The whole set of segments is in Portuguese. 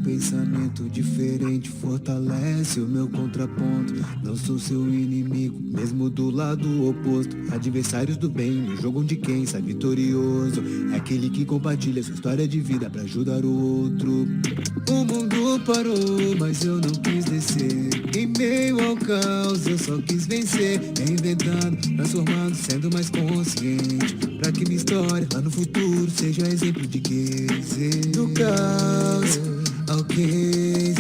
pensamento diferente fortalece o meu contraponto. Não sou seu inimigo, mesmo do lado oposto. Adversários do bem, no jogo onde quem sai vitorioso é aquele que compartilha sua história de vida pra ajudar o outro. O mundo parou, mas eu não quis descer. Em meio ao caos, eu só quis vencer. Reinventando, transformando, sendo mais consciente. Pra que minha história lá no futuro seja exemplo de case. Do caos ao case,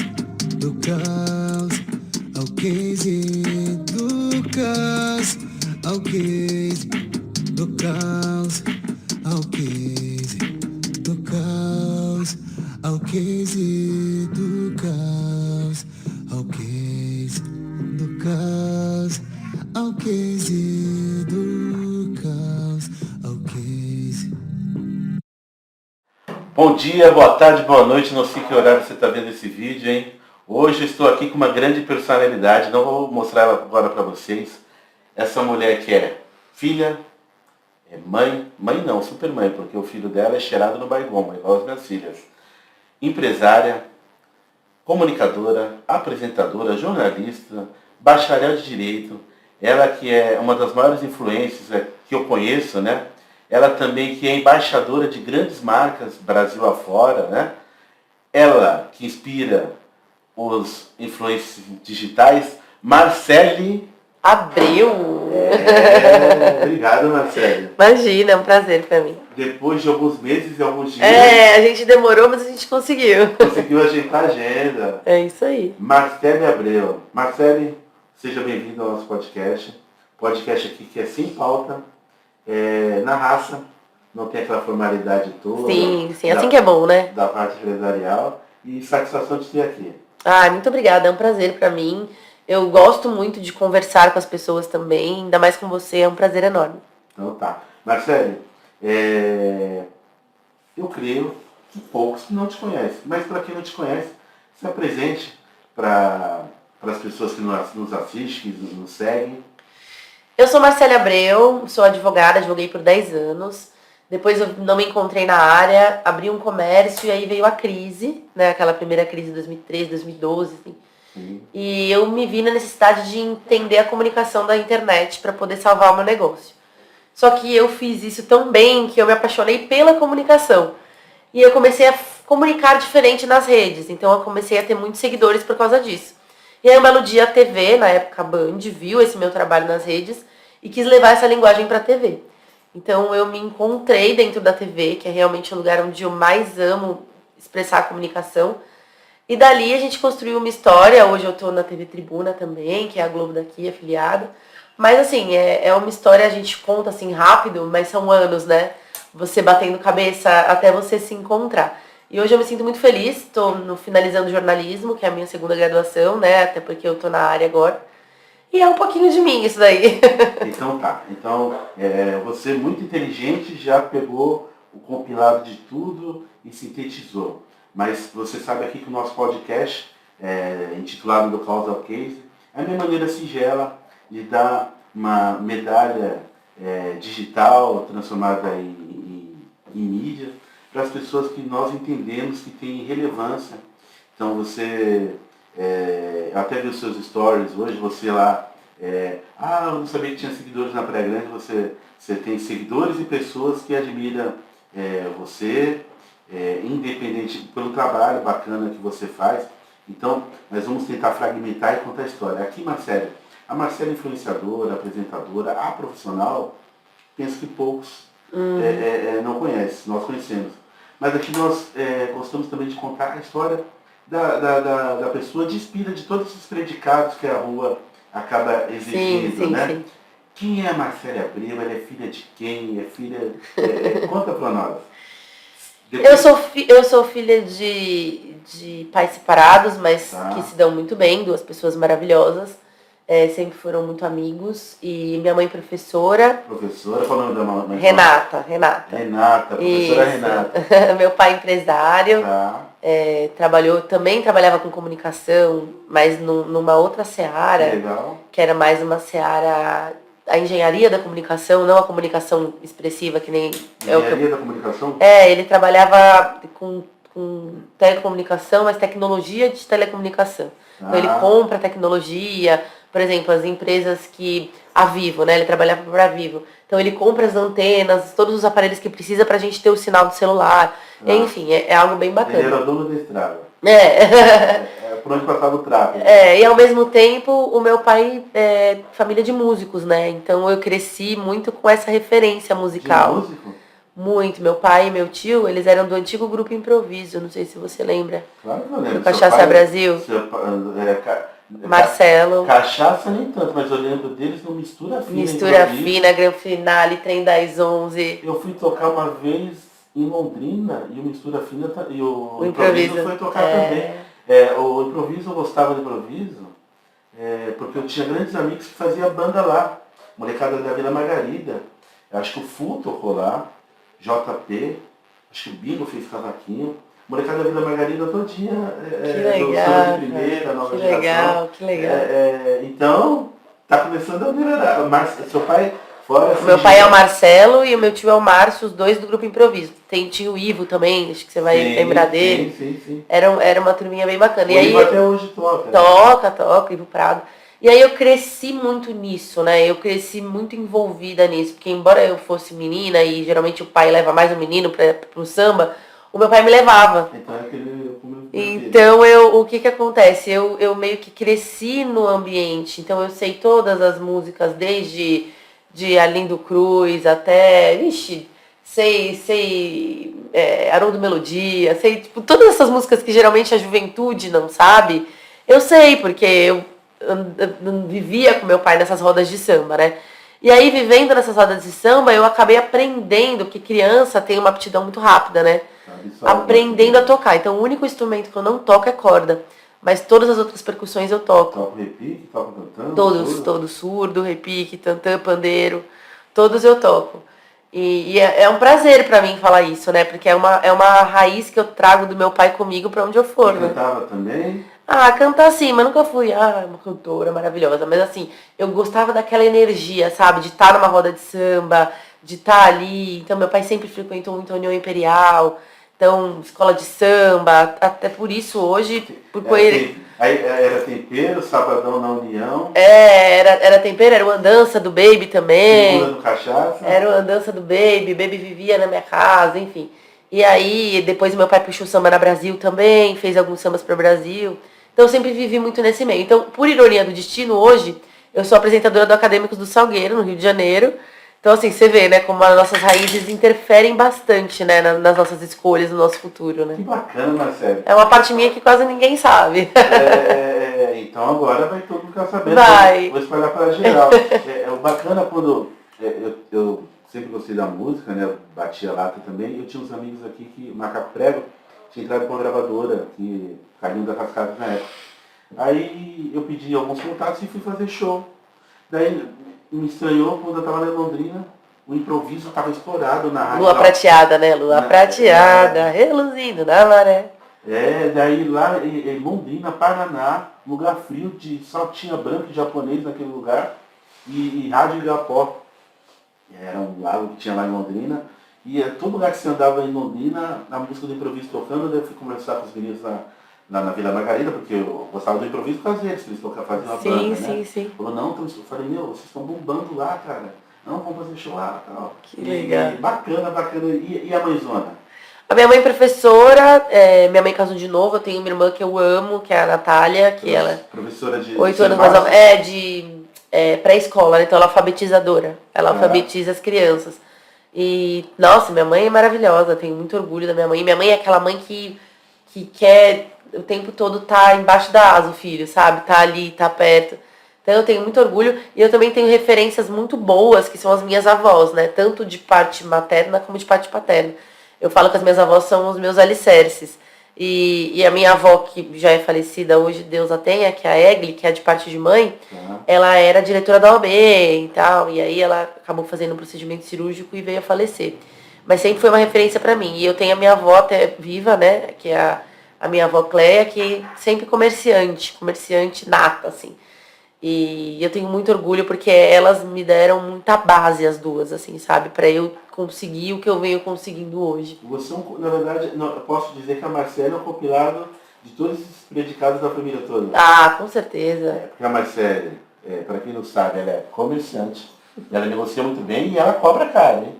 do caos ao case, do caos ao case, do caos ao case, do caos ao case, do caos ao case, do caos ao case, do caos ao case. Bom dia, boa tarde, boa noite, não sei que horário você está vendo esse vídeo, hein? Hoje eu estou aqui com uma grande personalidade, não vou mostrar ela agora para vocês. Essa mulher que é filha, é mãe não, super mãe, porque o filho dela é cheirado no baigoma, igual as minhas filhas. Empresária, comunicadora, apresentadora, jornalista, bacharel de Direito. Ela que é uma das maiores influências que eu conheço, né? Ela também que é embaixadora de grandes marcas Brasil afora, né? Ela que inspira os influencers digitais, Marcele Abreu. Obrigado, Marcele. Imagina, é um prazer pra mim. Depois de alguns meses e alguns dias, a gente demorou, mas a gente conseguiu. conseguiu ajeitar a agenda. É isso aí. Marcele Abreu. Marcele, seja bem-vindo ao nosso podcast. Podcast aqui que é sem pauta, na raça, não tem aquela formalidade toda. Sim, assim que é bom, né? Da parte empresarial. E satisfação de ter aqui. Muito obrigada, é um prazer pra mim. Eu gosto muito de conversar com as pessoas também, ainda mais com você, é um prazer enorme. Então tá. Marcele, eu creio que poucos não te conhecem, mas para quem não te conhece, se apresente para as pessoas que nos assistem, que nos seguem. Eu sou Marcele Abreu, sou advogada, advoguei por 10 anos. Depois eu não me encontrei na área, abri um comércio e aí veio a crise, né? Aquela primeira crise de 2013, 2012, assim. E eu me vi na necessidade de entender a comunicação da internet para poder salvar o meu negócio. Só que eu fiz isso tão bem que eu me apaixonei pela comunicação. E eu comecei a comunicar diferente nas redes. Então eu comecei a ter muitos seguidores por causa disso. E aí um belo dia a TV, na época a Band, viu esse meu trabalho nas redes e quis levar essa linguagem para a TV. Então eu me encontrei dentro da TV, que é realmente o lugar onde eu mais amo expressar a comunicação. E dali a gente construiu uma história. Hoje eu estou na TV Tribuna também, que é a Globo daqui, afiliada. Mas assim, é uma história, a gente conta assim rápido, mas são anos, né? Você batendo cabeça até você se encontrar. E hoje eu me sinto muito feliz, estou finalizando jornalismo, que é a minha segunda graduação, né? Até porque eu estou na área agora. E é um pouquinho de mim isso daí. Então tá. Então, você muito inteligente, já pegou o compilado de tudo e sintetizou. Mas você sabe aqui que o nosso podcast, intitulado Do Caos ao Case, é a minha maneira singela de dar uma medalha digital transformada em mídia para as pessoas que nós entendemos que tem relevância. Então você, eu até vi os seus stories hoje, você lá, eu não sabia que tinha seguidores na Praia Grande, você tem seguidores e pessoas que admiram você, independente pelo trabalho bacana que você faz. Então, nós vamos tentar fragmentar e contar a história. Aqui, Marcele, a Marcele é influenciadora, apresentadora, a profissional, penso que poucos não conhecem, nós conhecemos. Mas aqui nós gostamos também de contar a história da pessoa, despida de todos esses predicados que a rua acaba exigindo, sim, né? Sim. Quem é a Marcele Abreu? Ela é filha de quem? Conta pra nós. Eu sou filha de pais separados, mas que se dão muito bem, duas pessoas maravilhosas. Sempre foram muito amigos. E minha mãe Professora, qual o nome da mãe? Renata, professora Isso. Renata. Meu pai empresário. Tá. Também trabalhava com comunicação, mas numa outra seara. Legal. Que era mais uma seara, a engenharia da comunicação, não a comunicação expressiva, que nem... Engenharia da comunicação? Ele trabalhava com com telecomunicação, mas tecnologia de telecomunicação. Então ele compra tecnologia, por exemplo, as empresas que... A Vivo, né? Ele trabalhava para a Vivo. Então ele compra as antenas, todos os aparelhos que precisa pra gente ter o sinal do celular. Enfim, é algo bem bacana. Ele era dono da estrada. Por onde passava o tráfego. E ao mesmo tempo, o meu pai é família de músicos, né? Então eu cresci muito com essa referência musical. De músico? Muito. Meu pai e meu tio, eles eram do antigo grupo Improviso, não sei se você lembra. Claro que eu lembro. Do Cachaça Brasil. Marcelo. Cachaça nem tanto, mas eu lembro deles no Mistura Fina. Mistura Fina, Gran Finale, Trem das 11. Eu fui tocar uma vez em Londrina e o Mistura Fina e o Improviso foi tocar também. O Improviso, eu gostava do Improviso, porque eu tinha grandes amigos que faziam banda lá. Molecada da Vila Margarida. Eu acho que o Fu tocou lá, JP, acho que o Bingo fez cavaquinho. Molecada da Vila Margarida todinha, que legal, de primeira, nova que geração. Que legal. Então, tá começando a melhorar. Mas seu pai, fora... Meu pai é o Marcelo e o meu tio é o Márcio, os dois do grupo Improviso. Tem o tio Ivo também, acho que você vai lembrar dele. Sim. Era uma turminha bem bacana. O Ivo até hoje toca. Toca, Ivo Prado. E aí eu cresci muito nisso, né? Eu cresci muito envolvida nisso. Porque embora eu fosse menina, e geralmente o pai leva mais o menino pro samba... O meu pai me levava. Então o que acontece? Eu meio que cresci no ambiente. Então eu sei todas as músicas, desde de Arlindo Cruz até, sei Haroldo Melodia, sei tipo, todas essas músicas que geralmente a juventude não sabe. Eu sei, porque eu vivia com meu pai nessas rodas de samba, né? E aí, vivendo nessas rodas de samba, eu acabei aprendendo que criança tem uma aptidão muito rápida, né? Aprendendo a tocar. Então, o único instrumento que eu não toco é corda. Mas todas as outras percussões eu toco. Toca repique, toca tantã? Todos. Surdo, repique, tantã, pandeiro. Todos eu toco. E é um prazer pra mim falar isso, né? Porque é uma raiz que eu trago do meu pai comigo pra onde eu for, né? Cantava também? Cantar sim, mas nunca fui uma cantora maravilhosa. Mas assim, eu gostava daquela energia, sabe? De estar numa roda de samba, de estar ali. Então, meu pai sempre frequentou muito a União Imperial. Então, escola de samba. Até por isso, hoje... Era tempero, sabadão na União. Era tempero, era o Andança do Baby também. Segunda do Cachaça. Era o Andança do Baby vivia na minha casa, enfim. E aí, depois meu pai puxou samba na Brasil também, fez alguns sambas para o Brasil. Então, eu sempre vivi muito nesse meio. Então, por ironia do destino, hoje, eu sou apresentadora do Acadêmicos do Salgueiro, no Rio de Janeiro. Então, assim, você vê, né, como as nossas raízes interferem bastante, né, nas nossas escolhas, no nosso futuro, né? Que bacana, Marcelo. É uma parte minha que quase ninguém sabe. Então agora vai todo mundo ficar sabendo. Vai. Vou espalhar para geral. O bacana quando... eu sempre gostei da música, né, eu batia lata também. Eu tinha uns amigos aqui que, Macaco Prego, tinha entrado com uma gravadora, que Carlinho da Cascada na época. Aí eu pedi alguns contatos e fui fazer show. Daí... me estranhou quando eu estava em Londrina, o Improviso estava estourado na rádio. Lua prateada, né? Lua prateada, reluzindo na maré. Daí lá em Londrina, Paraná, lugar frio, só tinha branco e japonês naquele lugar, e rádio Igapó. Era um lago que tinha lá em Londrina, e todo lugar que você andava em Londrina, a música do Improviso tocando, daí eu fui conversar com os meninos na Vila Margarida, porque eu gostava do improviso por causa deles, que eles faziam uma banda, né? Sim. Falou, não, então, eu falei, vocês estão bombando lá, cara. Não, vamos fazer show lá e tal. Que legal. Bacana. E a mãezona? A minha mãe é professora, minha mãe casou de novo, eu tenho uma irmã que eu amo, que é a Natália, que ela... Professora de... 8 anos mais nova. De pré-escola, né? Então ela é alfabetizadora. Ela alfabetiza as crianças. E, nossa, minha mãe é maravilhosa, tenho muito orgulho da minha mãe. Minha mãe é aquela mãe que quer o tempo todo tá embaixo da asa, o filho, sabe? Tá ali, tá perto. Então eu tenho muito orgulho e eu também tenho referências muito boas, que são as minhas avós, né? Tanto de parte materna como de parte paterna. Eu falo que as minhas avós são os meus alicerces. E a minha avó, que já é falecida hoje, Deus a tenha, que é a Egli, que é de parte de mãe, ela era diretora da OAB e tal, e aí ela acabou fazendo um procedimento cirúrgico e veio a falecer. Mas sempre foi uma referência para mim. E eu tenho a minha avó até viva, né? Que é a minha avó Cleia, que sempre comerciante nata, assim. E eu tenho muito orgulho porque elas me deram muita base, as duas, assim, sabe? Pra eu conseguir o que eu venho conseguindo hoje. Você, na verdade, eu posso dizer que a Marcele é um compilado de todos esses predicados da família toda. Ah, com certeza. Porque a Marcele, para quem não sabe, ela é comerciante, ela negocia muito bem e ela cobra caro, hein?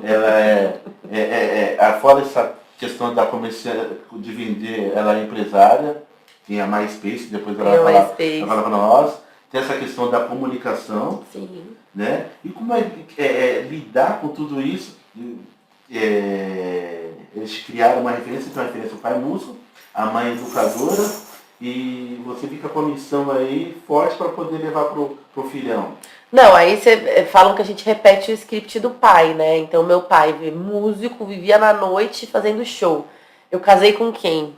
Ela fora essa questão da comerciante, de vender, ela é empresária, tem a MySpace, depois ela vai falar para nós. Tem essa questão da comunicação. Sim. Né? E como lidar com tudo isso? Eles criaram uma referência, então a referência é o pai músico, a mãe educadora, e você fica com a missão aí forte para poder levar pro filhão. Não, aí falam que a gente repete o script do pai, né? Então meu pai, músico, vivia na noite fazendo show. Eu casei com quem?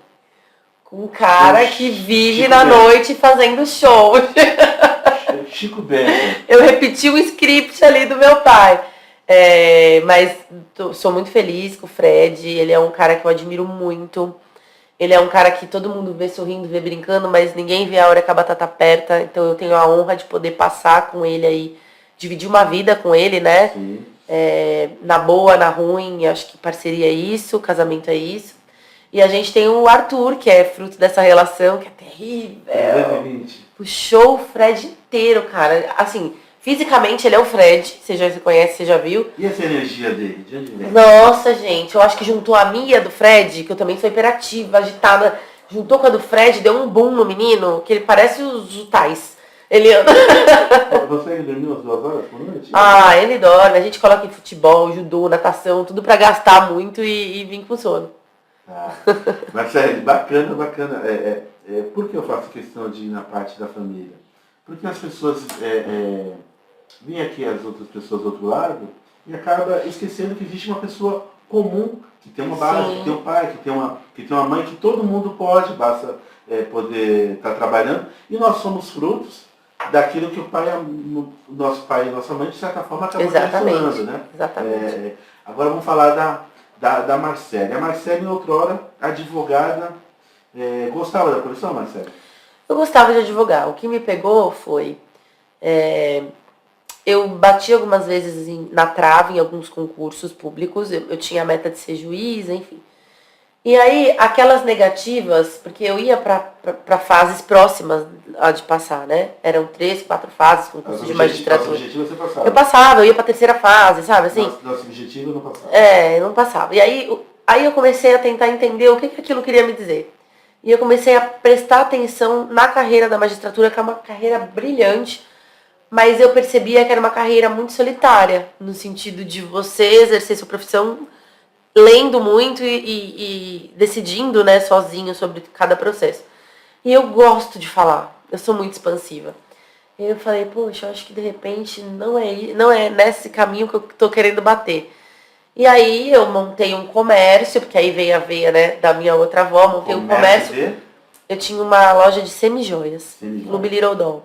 Com um cara que vive na noite fazendo show. Chico Bento. Eu repeti o script ali do meu pai. Mas sou muito feliz com o Fred. Ele é um cara que eu admiro muito. Ele é um cara que todo mundo vê sorrindo, vê brincando, mas ninguém vê a hora que a batata aperta. Então eu tenho a honra de poder passar com ele aí, dividir uma vida com ele, né? Sim. Na boa, na ruim, acho que parceria é isso, casamento é isso. E a gente tem o Arthur, que é fruto dessa relação, que é terrível. 2020. Puxou o Fred inteiro, cara. Assim, fisicamente ele é o Fred, você já se conhece, você já viu. E essa energia dele? De onde vem? Nossa, gente, eu acho que juntou a minha do Fred, que eu também sou hiperativa, agitada, juntou com a do Fred, deu um boom no menino, que ele parece os Jutais. Ele anda. Você dormiu as 2 horas por noite? Ah, ele dorme, a gente coloca em futebol, judô, natação, tudo pra gastar muito e vir com sono. Mas bacana. Por que eu faço questão de ir na parte da família? Porque as pessoas vêm aqui, as outras pessoas do outro lado, e acaba esquecendo que existe uma pessoa comum, que tem uma base, que tem um pai, que tem uma mãe, que todo mundo pode, basta poder estar trabalhando. E nós somos frutos daquilo que o nosso pai e nossa mãe, de certa forma, acabam direcionando, né? Exatamente. Agora vamos falar da Marcele. A Marcele, em outrora, advogada, gostava da profissão, Marcele? Eu gostava de advogar. O que me pegou foi... eu bati algumas vezes na trave em alguns concursos públicos. Eu tinha a meta de ser juiz, enfim. E aí, aquelas negativas, porque eu ia para fases próximas de passar, né? Eram 3, 4 fases, concurso de magistratura. Nosso objetivo você passava? Eu passava, eu ia para a terceira fase, sabe assim? Nosso objetivo não passava. Não passava. E aí eu comecei a tentar entender o que aquilo queria me dizer. E eu comecei a prestar atenção na carreira da magistratura, que é uma carreira brilhante, mas eu percebia que era uma carreira muito solitária, no sentido de você exercer sua profissão lendo muito e decidindo, né, sozinho sobre cada processo. E eu gosto de falar, eu sou muito expansiva. E eu falei, poxa, eu acho que de repente não é nesse caminho que eu tô querendo bater. E aí eu montei um comércio, porque aí veio a veia, né, da minha outra avó, montei um comércio. Eu tinha uma loja de semijoias, no Little Doll.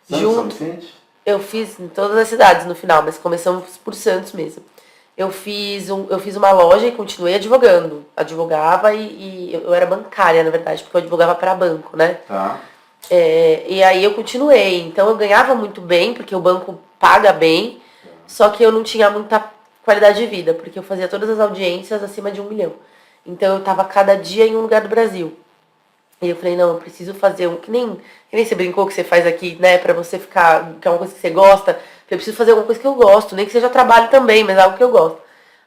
São Vicente? Eu fiz em todas as cidades no final, mas começamos por Santos mesmo. Eu fiz uma loja e continuei advogando. Advogava e eu era bancária, na verdade, porque eu advogava para banco, né? Tá. E aí eu continuei. Então eu ganhava muito bem, porque o banco paga bem, só que eu não tinha muita qualidade de vida, porque eu fazia todas as audiências acima de 1 milhão. Então eu estava cada dia em um lugar do Brasil. E eu falei, não, eu preciso fazer que nem você brincou que você faz aqui, né, pra você ficar, que é uma coisa que você gosta. Eu preciso fazer alguma coisa que eu gosto, nem que seja trabalho também, mas algo que eu gosto.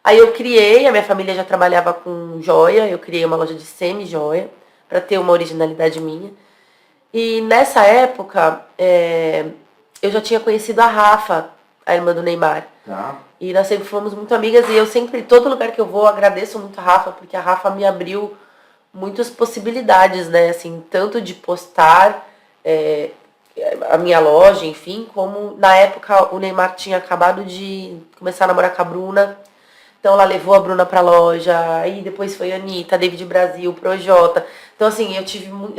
Aí eu criei, a minha família já trabalhava com joia, eu criei uma loja de semi-joia, pra ter uma originalidade minha. E nessa época, eu já tinha conhecido a Rafa, a irmã do Neymar. Tá. E nós sempre fomos muito amigas e eu sempre, todo lugar que eu vou, agradeço muito a Rafa, porque a Rafa me abriu muitas possibilidades, né, assim, tanto de postar a minha loja, enfim, como na época o Neymar tinha acabado de começar a namorar com a Bruna, então ela levou a Bruna pra loja, aí depois foi a Anitta, David Brasil, Projota, então assim, eu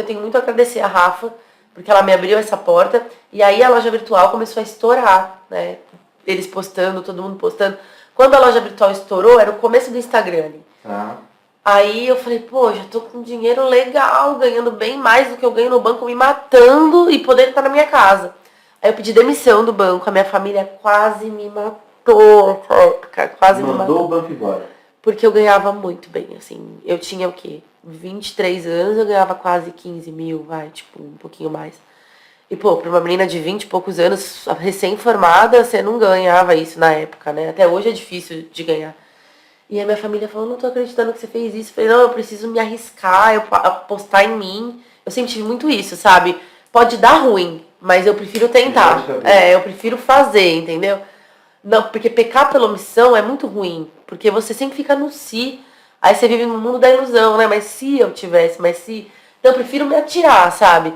tenho muito a agradecer a Rafa, porque ela me abriu essa porta, e aí a loja virtual começou a estourar, né, eles postando, todo mundo postando. Quando a loja virtual estourou, era o começo do Instagram ali. Tá. Aí eu falei, pô, já tô com dinheiro legal, ganhando bem mais do que eu ganho no banco, me matando e poder estar na minha casa. Aí eu pedi demissão do banco, a minha família quase me matou nessa época, quase me Mandou matou. o banco embora. Porque eu ganhava muito bem, assim, eu tinha o quê? 23 anos, eu ganhava quase 15 mil, tipo, um pouquinho mais. E, pô, pra uma menina de 20 e poucos anos, recém-formada, você não ganhava isso na época, né? Até hoje é difícil de ganhar. E a minha família falou, não tô acreditando que você fez isso. Eu falei, não, eu preciso me arriscar, eu apostar em mim. Eu sempre tive muito isso, sabe? Pode dar ruim, mas eu prefiro tentar. Eu prefiro fazer, entendeu? Não, porque pecar pela omissão é muito ruim. Porque você sempre fica no si. Aí você vive no mundo da ilusão, né? Mas se eu tivesse, mas se... Então eu prefiro me atirar, sabe?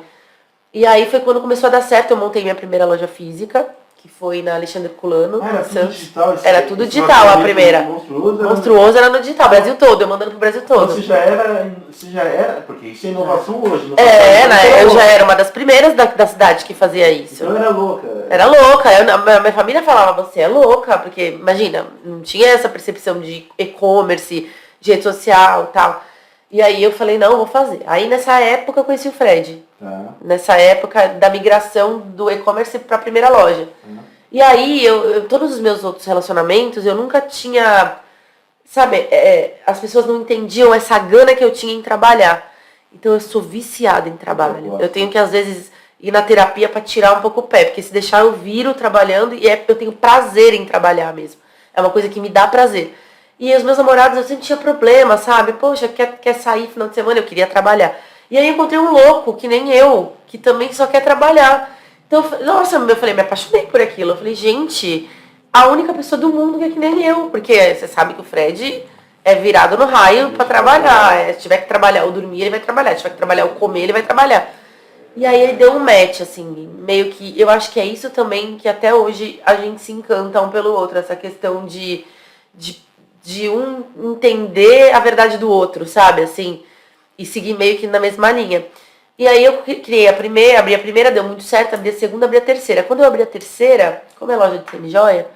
E aí foi quando começou a dar certo, eu montei minha primeira loja física, que foi na Alexandre Culano. Era tudo digital? Era tudo digital a primeira. Monstruoso era no digital, Brasil todo, eu mandando pro Brasil todo. Você já era, porque isso é inovação hoje. Né? Eu já era uma das primeiras da cidade que fazia isso. Então era louca. Era louca, minha família falava, você é louca, porque imagina, não tinha essa percepção de e-commerce, de rede social e tal. E aí eu falei, não, vou fazer. Aí nessa época eu conheci o Fred. Tá. Nessa época da migração do e-commerce para a primeira loja. E aí, todos os meus outros relacionamentos, eu nunca tinha... Sabe, as pessoas não entendiam essa gana que eu tinha em trabalhar. Então eu sou viciada em trabalho. Eu tenho que, às vezes, ir na terapia para tirar um pouco o pé. Porque se deixar eu viro trabalhando e eu tenho prazer em trabalhar mesmo. É uma coisa que me dá prazer. E os meus namorados, eu sempre tinha problema, sabe? Poxa, quer sair final de semana? Eu queria trabalhar. E aí eu encontrei um louco, que nem eu, que também só quer trabalhar. Então, nossa, eu falei, me apaixonei por aquilo. Eu falei, gente, a única pessoa do mundo que é que nem eu. Porque você sabe que o Fred é virado no raio pra trabalhar. Se tiver que trabalhar ou dormir, ele vai trabalhar. Se tiver que trabalhar ou comer, ele vai trabalhar. E aí ele deu um match, assim, meio que... Eu acho que é isso também que até hoje a gente se encanta um pelo outro. Essa questão de um entender a verdade do outro, sabe? Assim, e seguir meio que na mesma linha. E aí eu criei abri a primeira, deu muito certo, abri a segunda, abri a terceira. Quando eu abri a terceira, como é loja de semi-joia,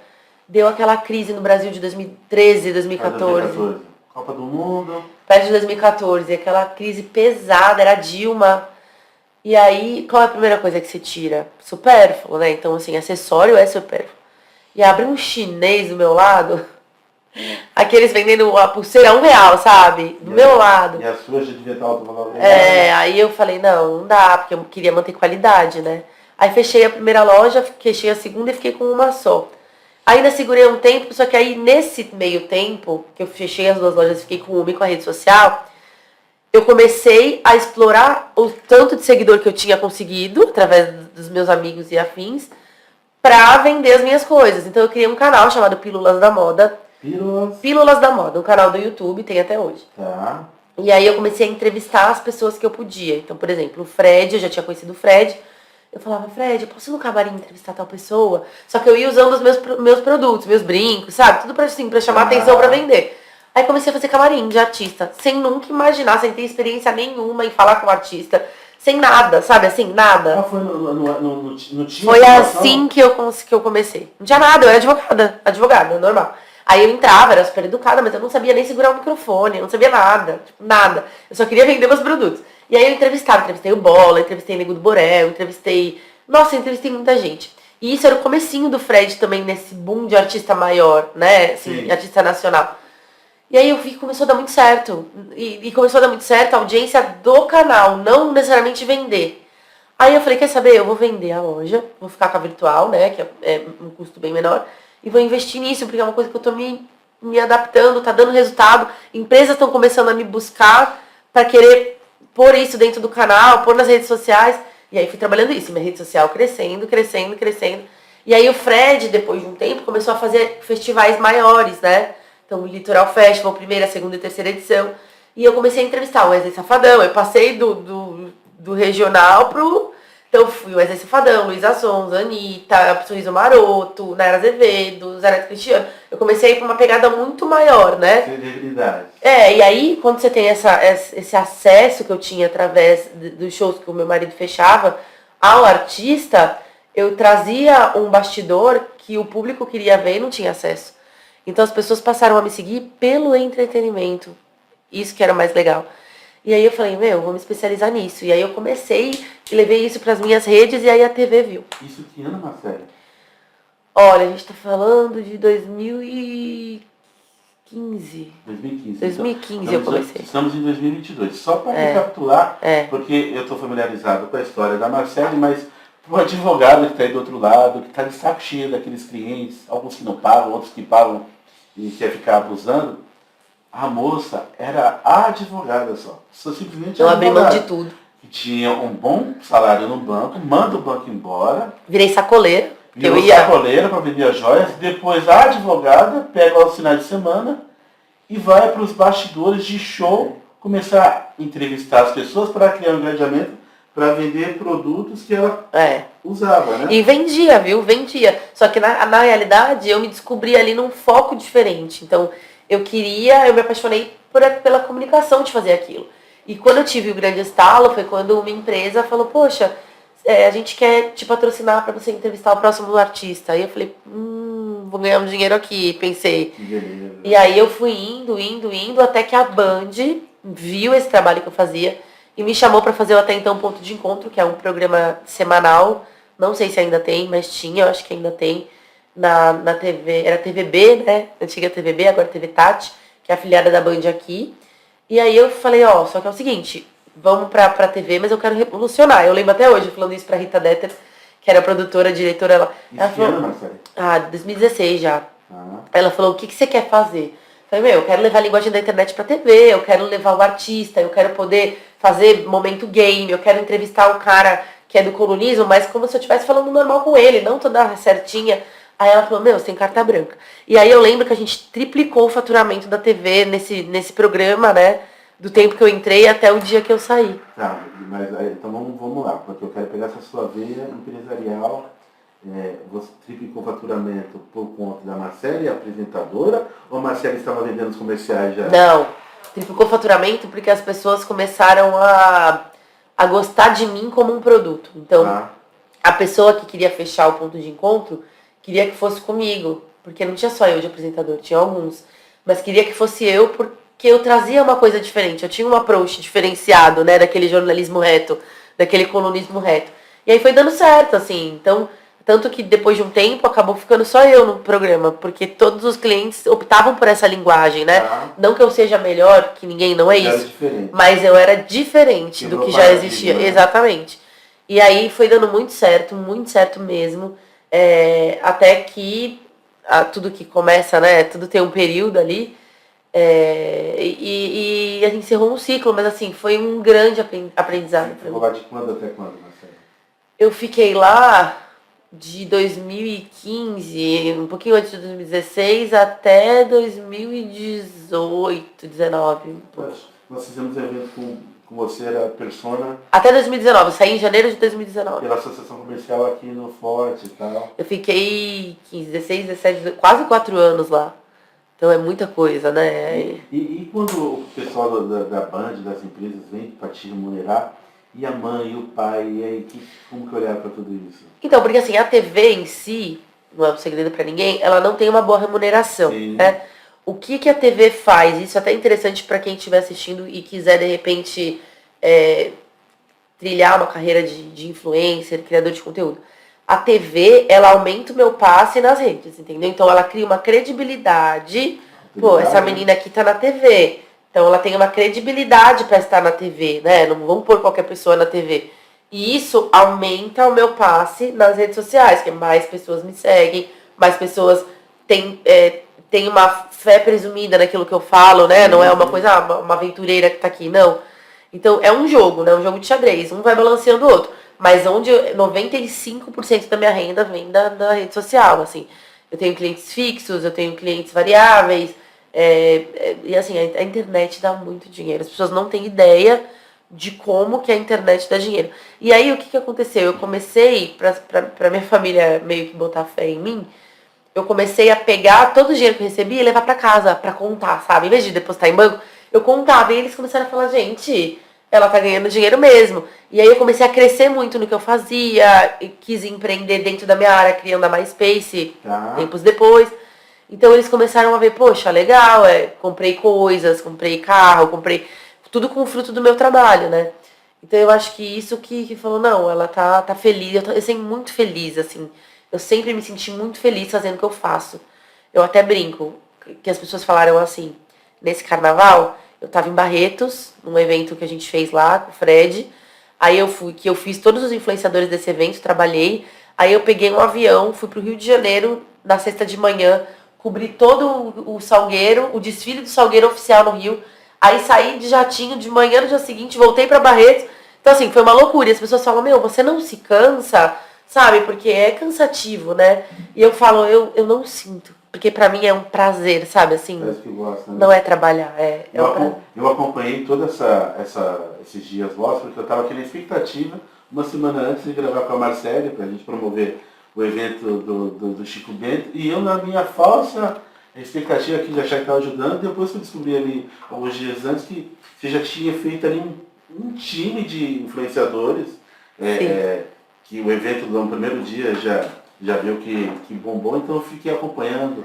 deu aquela crise no Brasil de 2013, 2014. Copa do Mundo. Perto de 2014, aquela crise pesada, era a Dilma. E aí, qual é a primeira coisa que você tira? Supérfluo, né? Então, assim, acessório é supérfluo. E abre um chinês do meu lado... Aqueles vendendo a pulseira R$1, sabe? Do meu lado. E a sua já devia estar alto valor. Aí eu falei, não dá, porque eu queria manter qualidade, né? Aí fechei a primeira loja, fechei a segunda e fiquei com uma só. Ainda segurei um tempo, só que aí nesse meio tempo, que eu fechei as duas lojas e fiquei com uma e com a rede social, eu comecei a explorar o tanto de seguidor que eu tinha conseguido, através dos meus amigos e afins, pra vender as minhas coisas. Então eu criei um canal chamado Pílulas da Moda. Pílulas da Moda, um canal do YouTube, tem até hoje. Tá. E aí eu comecei a entrevistar as pessoas que eu podia. Então, por exemplo, o Fred, eu já tinha conhecido o Fred. Eu falava, Fred, eu posso ir no camarim entrevistar tal pessoa? Só que eu ia usando os meus produtos, meus brincos, sabe? Tudo pra chamar atenção pra vender. Aí comecei a fazer camarim de artista, sem nunca imaginar, sem ter experiência nenhuma em falar com o artista. Sem nada, sabe assim, nada. Foi no time? Foi assim que eu comecei. Não tinha nada, eu era advogada, normal. Aí eu entrava, era super educada, mas eu não sabia nem segurar o microfone, eu não sabia nada, nada. Eu só queria vender meus produtos. E aí eu entrevistei o Bola, entrevistei o Nego do Borel, entrevistei muita gente. E isso era o comecinho do Fred também, nesse boom de artista maior, né, assim, artista nacional. E aí eu vi que começou a dar muito certo. E começou a dar muito certo a audiência do canal, não necessariamente vender. Aí eu falei, quer saber, eu vou vender a loja, vou ficar com a virtual, né, que é um custo bem menor. E vou investir nisso, porque é uma coisa que eu tô me adaptando, tá dando resultado. Empresas estão começando a me buscar para querer pôr isso dentro do canal, pôr nas redes sociais. E aí fui trabalhando isso, minha rede social crescendo. E aí o Fred, depois de um tempo, começou a fazer festivais maiores, né? Então o Litoral Festival, primeira, segunda e terceira edição. E eu comecei a entrevistar o Wesley Safadão. Eu passei do regional pro... Então fui o Wesley Safadão, Luísa Sonza, Anitta, Sorriso Maroto, Nayara Azevedo, Zé Neto Cristiano. Eu comecei a ir pra uma pegada muito maior, né? Celebridade. E aí quando você tem esse acesso que eu tinha através dos shows que o meu marido fechava ao artista, eu trazia um bastidor que o público queria ver e não tinha acesso. Então as pessoas passaram a me seguir pelo entretenimento. Isso que era mais legal. E aí eu falei, vou me especializar nisso. E aí eu comecei e levei isso para as minhas redes e aí a TV viu. Isso que ano, Marcele? Olha, a gente tá falando de 2015. 2015 eu comecei. Estamos em 2022. Só para recapitular, É. porque eu estou familiarizado com a história da Marcele, mas o advogado que está aí do outro lado, que está de saco cheio daqueles clientes, alguns que não pagam, outros que pagam e quer ficar abusando, a moça era a advogada só. Simplesmente Eu abri mão de tudo. Que tinha um bom salário no banco, manda o banco embora. Virei sacoleira. Virou sacoleira para vender as joias. Depois a advogada pega os finais de semana e vai para os bastidores de show começar a entrevistar as pessoas para criar um engajamento, para vender produtos que ela usava, né? E vendia, viu? Vendia. Só que na realidade eu me descobri ali num foco diferente. Então eu me apaixonei pela comunicação de fazer aquilo. E quando eu tive o grande estalo foi quando uma empresa falou, poxa, a gente quer te patrocinar para você entrevistar o próximo artista. Aí eu falei, vou ganhar um dinheiro aqui, pensei. E aí eu fui indo, até que a Band viu esse trabalho que eu fazia e me chamou para fazer o Até Então Ponto de Encontro, que é um programa semanal, não sei se ainda tem, mas tinha, eu acho que ainda tem, na TV, era TVB, né? Antiga TVB, agora TV Tati, que é afiliada da Band aqui. E aí eu falei, só que é o seguinte, vamos pra TV, mas eu quero revolucionar. Eu lembro até hoje, falando isso pra Rita Detter, que era produtora, diretora, ela falou, 2016 já. Ela falou, o que você quer fazer? Eu falei, eu quero levar a linguagem da internet pra TV, eu quero levar o artista, eu quero poder fazer momento game, eu quero entrevistar o cara que é do colunismo, mas como se eu estivesse falando normal com ele, não toda certinha. Aí ela falou, você tem carta branca. E aí eu lembro que a gente triplicou o faturamento da TV nesse programa, né? Do tempo que eu entrei até o dia que eu saí. Tá, mas então vamos lá, porque eu quero pegar essa sua veia empresarial. Você triplicou o faturamento por conta da Marcele, apresentadora, ou a Marcele estava vendendo os comerciais já? Não, triplicou o faturamento porque as pessoas começaram a gostar de mim como um produto. Então, a pessoa que queria fechar o ponto de encontro queria que fosse comigo, porque não tinha só eu de apresentador, tinha alguns, mas queria que fosse eu porque eu trazia uma coisa diferente, eu tinha um approach diferenciado, né, daquele jornalismo reto, daquele colunismo reto. E aí foi dando certo, assim, então, tanto que depois de um tempo acabou ficando só eu no programa, porque todos os clientes optavam por essa linguagem, né? Não que eu seja melhor que ninguém, não é isso, mas eu era diferente do que já existia, né? Exatamente. E aí foi dando muito certo mesmo. Até que tudo que começa, né? Tudo tem um período ali. E a gente encerrou um ciclo, mas assim, foi um grande aprendizado. Você ficou lá de quando até quando, Marcelo? Eu fiquei lá de 2015, um pouquinho antes de 2016, até 2018, 19. Nós fizemos evento com você, era Persona. Até 2019, eu saí em janeiro de 2019. Pela Associação Comercial aqui no Forte e tal. Eu fiquei 15, 16, 17, quase 4 anos lá. Então é muita coisa, né? E quando o pessoal da Band, das empresas, vem para te remunerar, e a mãe, e o pai, e aí, como que olhar para tudo isso? Então, porque assim, a TV em si, não é um segredo para ninguém, ela não tem uma boa remuneração, né? O que a TV faz? Isso é até interessante para quem estiver assistindo e quiser, de repente, trilhar uma carreira de influencer, criador de conteúdo. A TV, ela aumenta o meu passe nas redes, entendeu? Então, ela cria uma credibilidade. Pô, essa menina aqui tá na TV. Então, ela tem uma credibilidade para estar na TV, né? Não vamos pôr qualquer pessoa na TV. E isso aumenta o meu passe nas redes sociais, que mais pessoas me seguem, mais pessoas têm uma fé presumida naquilo que eu falo, né? Não é uma coisa, uma aventureira que tá aqui, não. Então, é um jogo, né? Um jogo de xadrez. Um vai balanceando o outro. Mas onde 95% da minha renda vem da rede social, assim. Eu tenho clientes fixos, eu tenho clientes variáveis. E assim, a internet dá muito dinheiro. As pessoas não têm ideia de como que a internet dá dinheiro. E aí, o que aconteceu? Eu comecei, pra minha família meio que botar fé em mim, eu comecei a pegar todo o dinheiro que eu recebia e levar pra casa, pra contar, sabe? Em vez de depositar em banco, eu contava. E eles começaram a falar, gente, ela tá ganhando dinheiro mesmo. E aí eu comecei a crescer muito no que eu fazia, e quis empreender dentro da minha área, criando a MySpace, tempos depois. Então eles começaram a ver, poxa, legal, comprei coisas, comprei carro, tudo com o fruto do meu trabalho, né? Então eu acho que isso que falou, não, ela tá feliz, eu sempre muito feliz, assim. Eu sempre me senti muito feliz fazendo o que eu faço. Eu até brinco, que as pessoas falaram assim, nesse carnaval, eu tava em Barretos, num evento que a gente fez lá com o Fred. Aí eu fiz todos os influenciadores desse evento, trabalhei. Aí eu peguei um avião, fui pro Rio de Janeiro na sexta de manhã, cobri todo o Salgueiro, o desfile do Salgueiro oficial no Rio. Aí saí de jatinho de manhã no dia seguinte, voltei pra Barretos. Então assim, foi uma loucura. E as pessoas falam, meu, você não se cansa, sabe? Porque é cansativo, né? E eu falo, eu não sinto. Porque pra mim é um prazer, sabe? Assim, Parece que gosta, né? não é trabalhar, é um prazer. Eu acompanhei toda esses dias vossos, porque eu estava aqui na expectativa, uma semana antes de gravar com a Marcele, para a gente promover o evento do Chico Bento, e eu, na minha falsa expectativa aqui de achar que estava ajudando, depois que eu descobri ali, alguns dias antes, que você já tinha feito ali um time de influenciadores, que o evento no primeiro dia já viu que bombou, então eu fiquei acompanhando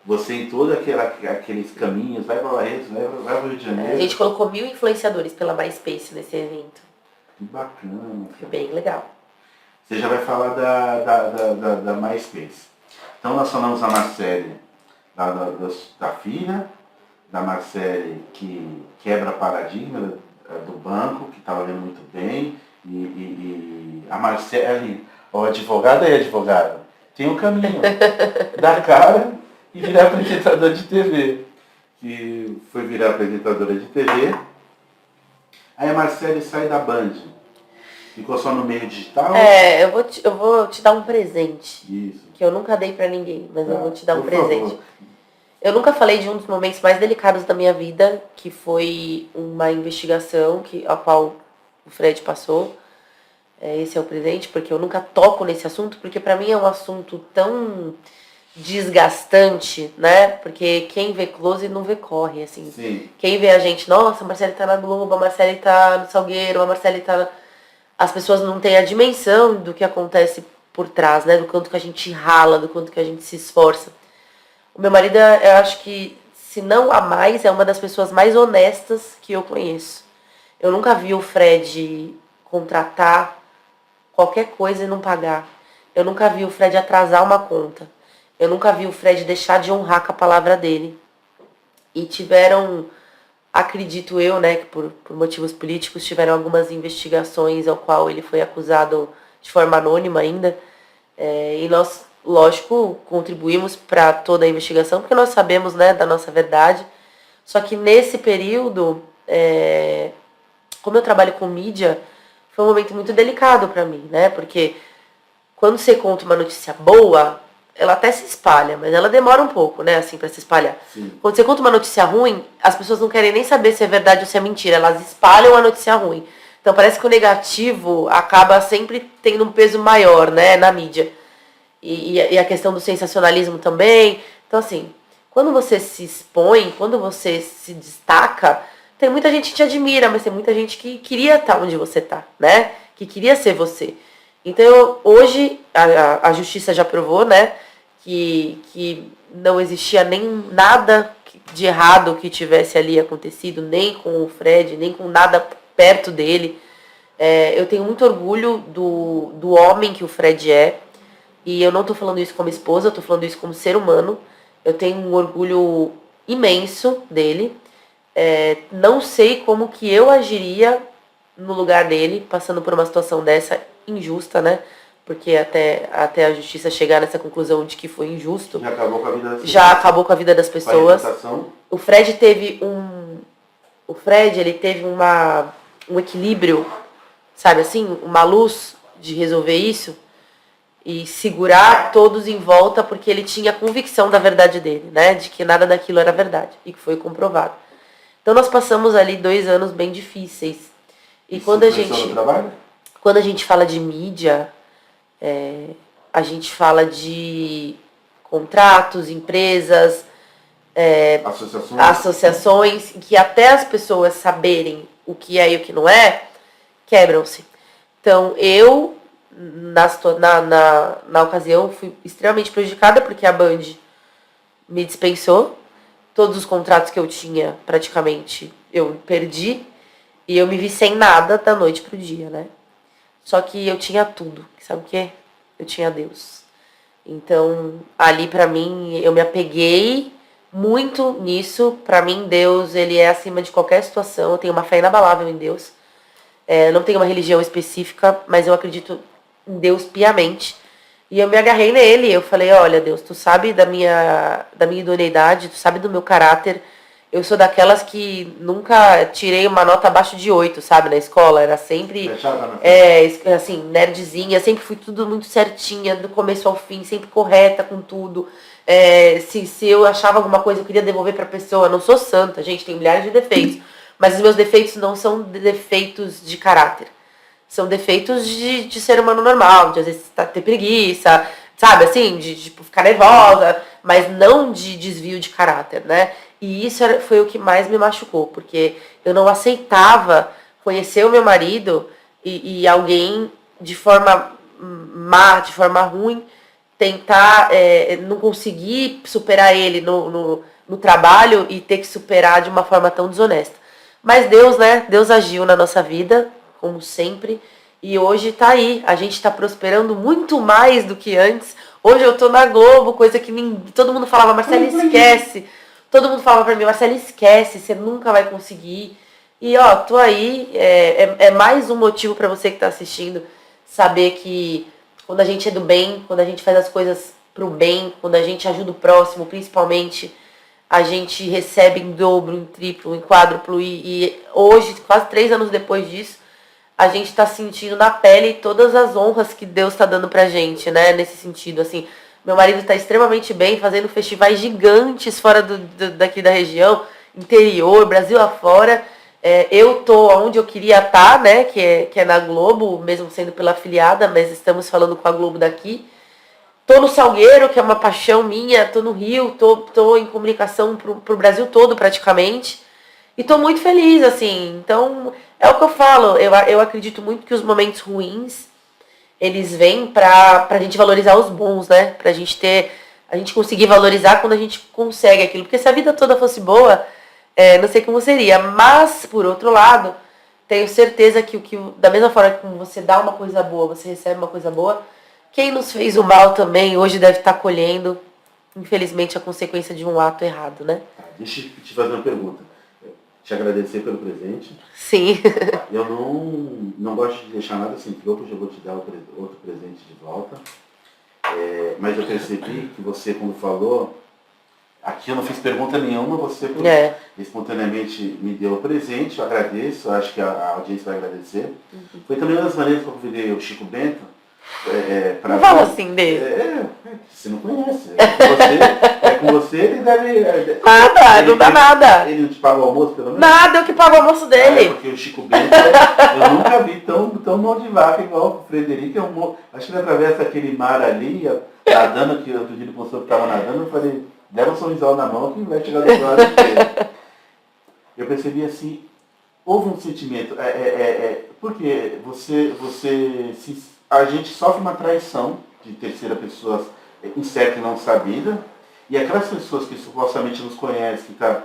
você em todos aqueles caminhos, vai para Barretos, vai para o Rio de Janeiro. A gente colocou 1000 influenciadores pela MySpace nesse evento. Que bacana. Foi bem legal. Você já vai falar da MySpace. Então nós falamos da Marcele, da filha, da Marcele que quebra paradigma do banco, que estava vendo muito bem, e a Marcele, o advogado é advogado, tem um caminho da cara e virar apresentador de TV. Que foi virar apresentadora de TV. Aí a Marcele sai da Band. Ficou só no meio digital? Eu vou te dar um presente. Isso. Que eu nunca dei pra ninguém, mas eu vou te dar um por presente. favor. Eu nunca falei de um dos momentos mais delicados da minha vida, que foi uma investigação a qual o Fred passou. Esse é o presente, porque eu nunca toco nesse assunto, porque pra mim é um assunto tão desgastante, né? Porque quem vê close não vê corre, assim. Sim. Quem vê a gente, nossa, a Marcele tá na Globo, a Marcele tá no Salgueiro, a Marcele tá... As pessoas não têm a dimensão do que acontece por trás, né? Do quanto que a gente rala, do quanto que a gente se esforça. O meu marido, eu acho que, se não a mais, é uma das pessoas mais honestas que eu conheço. Eu nunca vi o Fred contratar qualquer coisa e não pagar. Eu nunca vi o Fred atrasar uma conta. Eu nunca vi o Fred deixar de honrar com a palavra dele. E tiveram, acredito eu, né, que por motivos políticos, tiveram algumas investigações ao qual ele foi acusado de forma anônima ainda. E nós, lógico, contribuímos para toda a investigação, porque nós sabemos, né, da nossa verdade. Só que nesse período, como eu trabalho com mídia, foi um momento muito delicado para mim, né? Porque quando você conta uma notícia boa, ela até se espalha, mas ela demora um pouco, né, assim, para se espalhar. Sim. Quando você conta uma notícia ruim, as pessoas não querem nem saber se é verdade ou se é mentira, elas espalham a notícia ruim. Então parece que o negativo acaba sempre tendo um peso maior, né, na mídia. E a questão do sensacionalismo também. Então, assim, quando você se expõe, quando você se destaca, tem muita gente que te admira, mas tem muita gente que queria estar onde você tá, né? Que queria ser você. Então, hoje, a justiça já provou, né, que não existia nem nada de errado que tivesse ali acontecido, nem com o Fred, nem com nada perto dele. Eu tenho muito orgulho do homem que o Fred é, e eu não tô falando isso como esposa, eu tô falando isso como ser humano. Eu tenho um orgulho imenso dele. Não sei como que eu agiria no lugar dele, passando por uma situação dessa injusta, né? Porque até a justiça chegar nessa conclusão de que foi injusto. Já acabou com a vida das pessoas. Já acabou com a vida das pessoas. O Fred teve ele teve um equilíbrio, sabe assim, uma luz de resolver isso e segurar todos em volta, porque ele tinha convicção da verdade dele, né? De que nada daquilo era verdade e que foi comprovado. Então nós passamos ali 2 anos bem difíceis. E quando a gente fala de mídia, a gente fala de contratos, empresas, associações, que até as pessoas saberem o que é e o que não é, quebram-se. Então eu, na ocasião, fui extremamente prejudicada, porque a Band me dispensou. Todos os contratos que eu tinha, praticamente, eu perdi e eu me vi sem nada da noite pro dia, né? Só que eu tinha tudo. Sabe o quê? Eu tinha Deus. Então, ali pra mim, eu me apeguei muito nisso. Pra mim, Deus, ele é acima de qualquer situação. Eu tenho uma fé inabalável em Deus. Não tenho uma religião específica, mas eu acredito em Deus piamente. E eu me agarrei nele. Eu falei, olha, Deus, tu sabe da minha idoneidade, tu sabe do meu caráter. Eu sou daquelas que nunca tirei uma nota abaixo de 8, sabe, na escola. Era sempre, assim, nerdzinha. Sempre fui tudo muito certinha, do começo ao fim, sempre correta com tudo. Se eu achava alguma coisa, eu queria devolver pra pessoa. Eu não sou santa, gente, tenho milhares de defeitos. Mas os meus defeitos não são defeitos de caráter. São defeitos de ser humano normal, de às vezes ter preguiça, sabe, assim, de ficar nervosa, mas não de desvio de caráter, né? E isso foi o que mais me machucou, porque eu não aceitava conhecer o meu marido e alguém de forma má, de forma ruim, tentar não conseguir superar ele no trabalho e ter que superar de uma forma tão desonesta. Mas Deus, né? Deus agiu na nossa vida, como sempre, e hoje tá aí. A gente tá prosperando muito mais do que antes. Hoje eu tô na Globo, coisa que todo mundo falava, Marcela, esquece. Todo mundo falava pra mim, Marcela, esquece, você nunca vai conseguir. E ó, tô aí, é mais um motivo pra você que tá assistindo, saber que quando a gente é do bem, quando a gente faz as coisas pro bem, quando a gente ajuda o próximo, principalmente, a gente recebe em dobro, em triplo, em quádruplo. E hoje, quase 3 anos depois disso, a gente tá sentindo na pele todas as honras que Deus tá dando pra gente, né? Nesse sentido, assim, meu marido tá extremamente bem, fazendo festivais gigantes fora daqui da região, interior, Brasil afora. Eu tô onde eu queria estar, né? Que é na Globo, mesmo sendo pela afiliada, mas estamos falando com a Globo daqui. Tô no Salgueiro, que é uma paixão minha, tô no Rio, tô em comunicação pro Brasil todo praticamente. E tô muito feliz, assim. Então, é o que eu falo. Eu acredito muito que os momentos ruins, eles vêm pra gente valorizar os bons, né? Pra gente a gente conseguir valorizar quando a gente consegue aquilo. Porque se a vida toda fosse boa, não sei como seria. Mas, por outro lado, tenho certeza que da mesma forma que você dá uma coisa boa, você recebe uma coisa boa, quem nos fez o mal também hoje deve estar colhendo, infelizmente, a consequência de um ato errado, né? Deixa eu te fazer uma pergunta. Te agradecer pelo presente. Sim. Eu não gosto de deixar nada sem troco, eu já vou te dar outro presente de volta. Mas eu percebi que você, quando falou, aqui eu não fiz pergunta nenhuma, você espontaneamente me deu o presente, eu agradeço, acho que a audiência vai agradecer. Uhum. Foi também uma das maneiras que eu convidei o Chico Bento. Não fala assim dele. Você não conhece. Com você ele deve. Nada, não dá nada. Ele não te paga o almoço, pelo menos? Nada, eu que pago o almoço dele. Porque o Chico Bento, eu nunca vi tão mão de vaca igual o Frederico. Acho que ele atravessa aquele mar ali, nadando, que outro dia ele postou que estava nadando, eu falei, leva o sorrisal na mão que vai chegar do outro lado inteiro. Eu percebi assim, houve um sentimento, porque a gente sofre uma traição de terceira pessoa incerta e não sabida, e aquelas pessoas que supostamente nos conhecem, que está,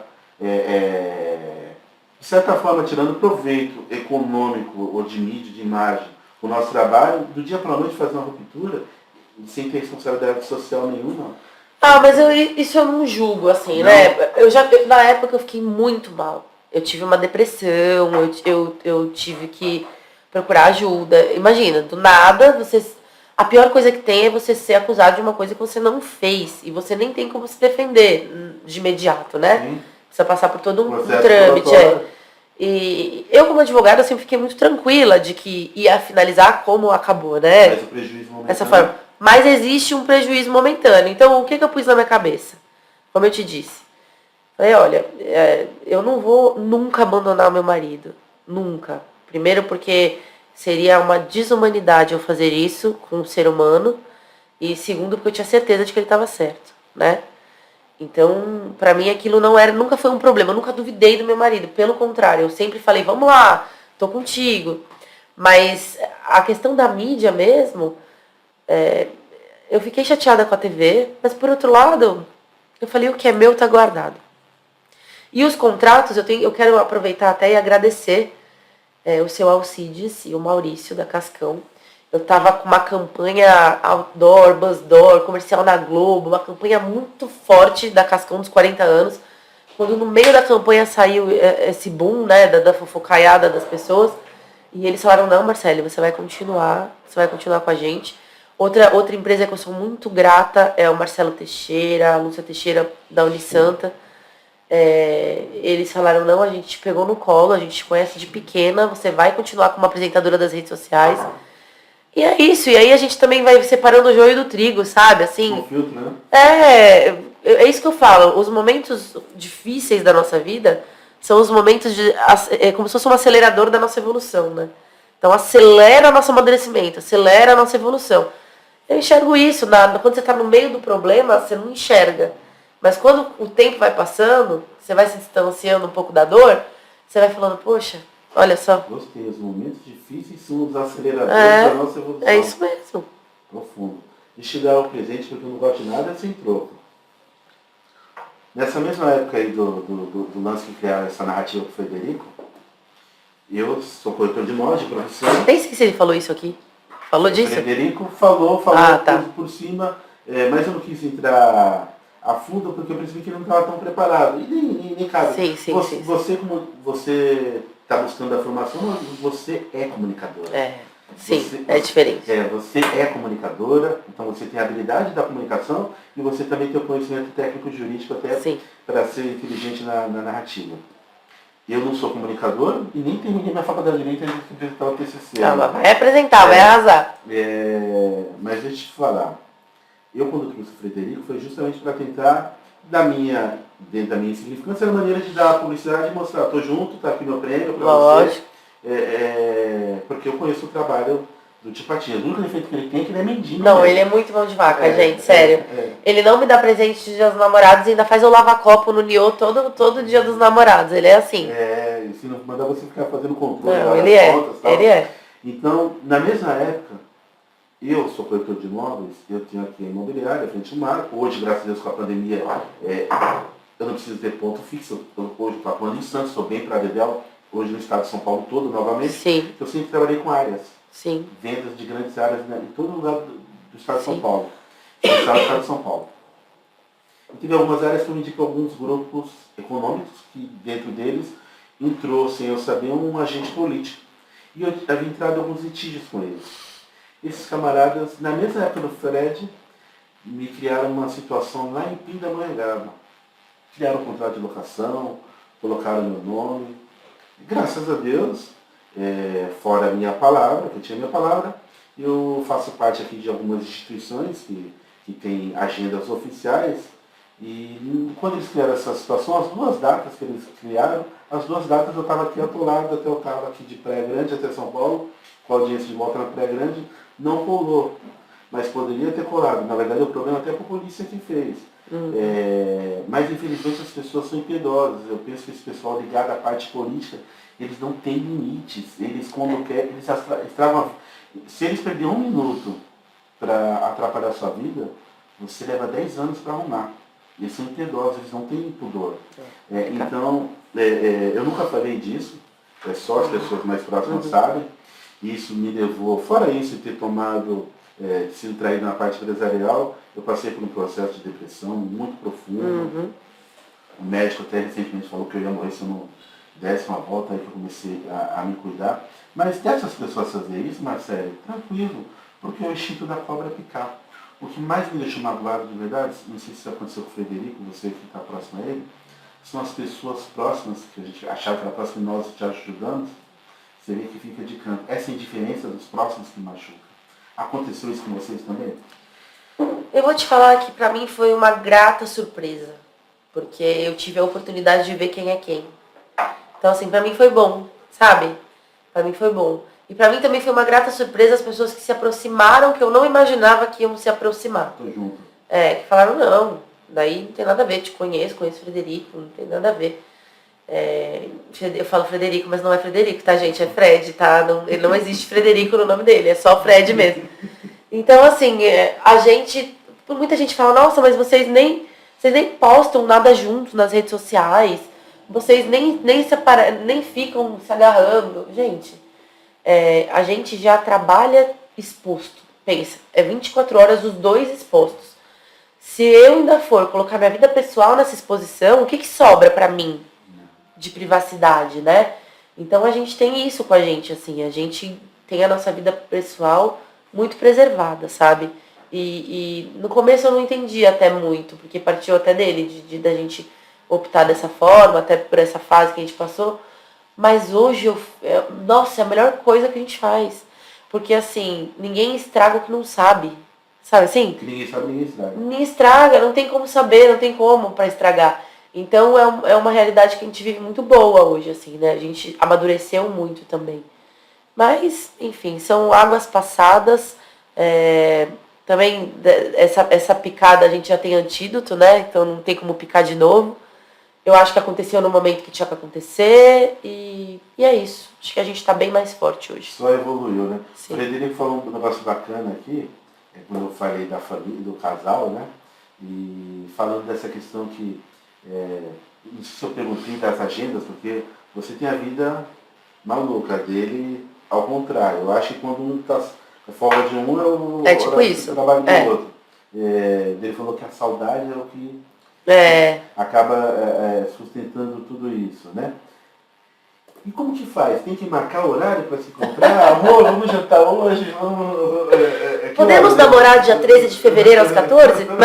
de certa forma, tirando proveito econômico ou de mídia, de imagem, o nosso trabalho, do dia para a noite fazer uma ruptura, sem ter responsabilidade social nenhuma. Mas isso eu não julgo, assim, não. Né? Na época eu fiquei muito mal. Eu tive uma depressão, eu tive que procurar ajuda. Imagina, do nada, a pior coisa que tem é você ser acusado de uma coisa que você não fez. E você nem tem como se defender de imediato, né? Sim. Precisa passar por todo um trâmite. E eu, como advogada, eu sempre fiquei muito tranquila de que ia finalizar como acabou, né? Mas o prejuízo momentâneo. Dessa forma. Mas existe um prejuízo momentâneo. Então, o que eu pus na minha cabeça? Como eu te disse. Falei, olha, eu não vou nunca abandonar o meu marido. Nunca. Primeiro porque seria uma desumanidade eu fazer isso com um ser humano. E segundo porque eu tinha certeza de que ele estava certo, né? Então, pra mim aquilo nunca foi um problema. Eu nunca duvidei do meu marido. Pelo contrário, eu sempre falei, vamos lá, tô contigo. Mas a questão da mídia mesmo, eu fiquei chateada com a TV. Mas por outro lado, eu falei, o que é meu tá guardado. E os contratos, eu quero aproveitar até e agradecer o seu Alcides e o Maurício da Cascão. Eu tava com uma campanha outdoor, buzzdoor, comercial na Globo, uma campanha muito forte da Cascão dos 40 anos. Quando no meio da campanha saiu esse boom, né, da fofocaiada das pessoas, e eles falaram, não, Marcele, você vai continuar com a gente. Outra empresa que eu sou muito grata é o Marcelo Teixeira, a Lúcia Teixeira da Unisanta. Eles falaram, não, a gente te pegou no colo, a gente te conhece de pequena, você vai continuar como apresentadora das redes sociais. E é isso, e aí a gente também vai separando o joio do trigo, sabe? Assim, Um filtro, né? É isso que eu falo, os momentos difíceis da nossa vida são os momentos como se fosse um acelerador da nossa evolução, né? Então acelera o nosso amadurecimento, acelera a nossa evolução. Eu enxergo isso, quando você está no meio do problema, você não enxerga. Mas quando o tempo vai passando, você vai se distanciando um pouco da dor, você vai falando, poxa, olha só. Gostei, os momentos difíceis são os aceleradores da nossa evolução. É isso mesmo. Profundo. Deixa eu dar o presente, porque eu não gosto de nada sem troco. Nessa mesma época aí do lance que criaram essa narrativa com o Frederico, eu sou corretor de imóveis de profissão. Nem sei se ele falou isso aqui. Falou disso? O Frederico falou tá. por cima, mas eu não quis entrar a fundo porque eu percebi que ele não estava tão preparado. E nem cabe. Sim. Você, como você está buscando a formação, você é comunicadora. É diferente. Você é comunicadora, então você tem a habilidade da comunicação e você também tem o conhecimento técnico jurídico até para ser inteligente na narrativa. Eu não sou comunicador e nem terminei minha faculdade de Direito antes de apresentar o TCC. Mas vai apresentar, vai arrasar. Mas deixa eu te falar. Eu, quando trouxe o Frederico, foi justamente para tentar, dentro da minha insignificância, era a maneira de dar a publicidade e mostrar, estou junto, está aqui meu prêmio para você. Porque eu conheço o trabalho do Tio Patinhas. O único defeito que ele tem é que ele é mendigo. Não, ele é muito mão de vaca, gente, sério. Ele não me dá presente de dia dos namorados e ainda faz eu lavar copo no Niô todo dia dos namorados. Ele é assim. E se não mandar você ficar fazendo controle não, das contas, ele é. Então, na mesma época, eu sou corretor de imóveis, eu tenho aqui a imobiliária, frente ao mar. Hoje, graças a Deus, com a pandemia, eu não preciso ter ponto fixo. Hoje estou atuando em Santos, estou bem para a Dedel, hoje no estado de São Paulo todo, novamente. Sim. Eu sempre trabalhei com áreas. Sim. Vendas de grandes áreas em todo lugar do estado de São Paulo. Do estado de São Paulo. E teve algumas áreas que eu indico alguns grupos econômicos, que dentro deles entrou, sem eu saber, um agente político. E eu havia entrado em alguns litígios com eles. Esses camaradas, na mesma época do Fred, me criaram uma situação lá em Pindamonhangaba. Criaram um contrato de locação, colocaram meu nome. Graças a Deus, fora a minha palavra, que eu tinha minha palavra, eu faço parte aqui de algumas instituições que têm agendas oficiais. E quando eles criaram essa situação, as duas datas que eles criaram, as duas datas eu estava aqui atolado até o carro aqui de Praia Grande até São Paulo, com a audiência de volta na Praia Grande, não colou. Mas poderia ter colado. Na verdade, o problema até com a polícia que fez. Mas infelizmente as pessoas são impiedosas. Eu penso que esse pessoal ligado à parte política, eles não têm limites. Eles, quando querem, eles estragam. Se eles perderem 1 minuto para atrapalhar a sua vida, você leva 10 anos para arrumar. Eles são impiedosos, eles não têm pudor. Então, eu nunca falei disso, só as pessoas mais próximas sabem. Isso me levou, fora isso, ter sido traído na parte empresarial, eu passei por um processo de depressão muito profundo. O médico até recentemente falou que eu ia morrer se eu não desse uma volta, aí que eu comecei a me cuidar. Mas dessas pessoas fazer isso, Marcelo, tranquilo, porque o instinto da cobra é picar. O que mais me deixou magoado de verdade, não sei se isso aconteceu com o Frederico, você que está próximo a ele, são as pessoas próximas, que a gente achava que era próximo e nós te ajudamos, você vê que fica de canto. Essa indiferença dos próximos que machuca. Aconteceu isso com vocês também? Eu vou te falar que pra mim foi uma grata surpresa, porque eu tive a oportunidade de ver quem é quem. Então assim, pra mim foi bom, sabe? Pra mim foi bom. E pra mim também foi uma grata surpresa as pessoas que se aproximaram, que eu não imaginava que iam se aproximar. Tô junto. Que falaram, não, daí não tem nada a ver, te conheço o Frederico, não tem nada a ver. Eu falo Frederico, mas não é Frederico, tá, gente? É Fred, tá? Não existe Frederico no nome dele, é só Fred mesmo. Então, assim, muita gente fala, nossa, mas vocês nem postam nada juntos nas redes sociais, vocês nem ficam se agarrando. Gente, a gente já trabalha exposto. Pensa, é 24 horas os dois expostos. Se eu ainda for colocar minha vida pessoal nessa exposição, o que sobra pra mim de privacidade, né? Então a gente tem isso com a gente, assim, a gente tem a nossa vida pessoal muito preservada, sabe? E no começo eu não entendi até muito, porque partiu até dele, da gente optar dessa forma, até por essa fase que a gente passou. Mas hoje, nossa, é a melhor coisa que a gente faz. Porque assim, ninguém estraga o que não sabe. Sabe assim? Que ninguém sabe, ninguém estraga. Ninguém estraga, não tem como saber, não tem como pra estragar. Então é uma realidade que a gente vive muito boa hoje, assim, né? A gente amadureceu muito também. Mas, enfim, são águas passadas. Também essa picada a gente já tem antídoto, né? Então não tem como picar de novo. Eu acho que aconteceu no momento que tinha que acontecer e é isso. Acho que a gente tá bem mais forte hoje. Só evoluiu, né? Sim. O Frederico falou um negócio bacana aqui, quando eu falei da família, do casal, né? E falando dessa questão que, não sei se eu perguntei das agendas, porque você tem a vida maluca dele, ao contrário. Eu acho que quando um tá folga de um, tipo isso. O trabalho do outro. Ele falou que a saudade é o que acaba sustentando tudo isso, né? E como que faz? Tem que marcar horário para se encontrar? Amor, vamos jantar hoje? Podemos namorar dia 13 de fevereiro às 14? Não.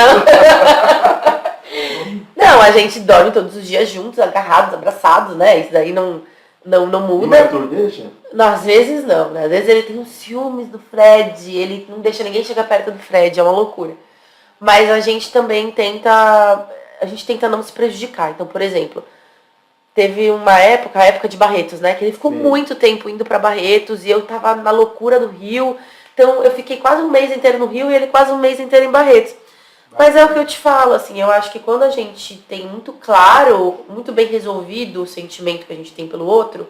Não, a gente dorme todos os dias juntos, agarrados, abraçados, né? Isso daí não muda. E o Arthur deixa? Não, às vezes não, né? Às vezes ele tem uns ciúmes do Fred, ele não deixa ninguém chegar perto do Fred, é uma loucura. Mas a gente também tenta não se prejudicar. Então, por exemplo, teve uma época, a época de Barretos, né? Que ele ficou muito tempo indo pra Barretos e eu tava na loucura do Rio. Então eu fiquei quase um mês inteiro no Rio e ele quase um mês inteiro em Barretos. Mas é o que eu te falo, assim, eu acho que quando a gente tem muito claro, muito bem resolvido o sentimento que a gente tem pelo outro,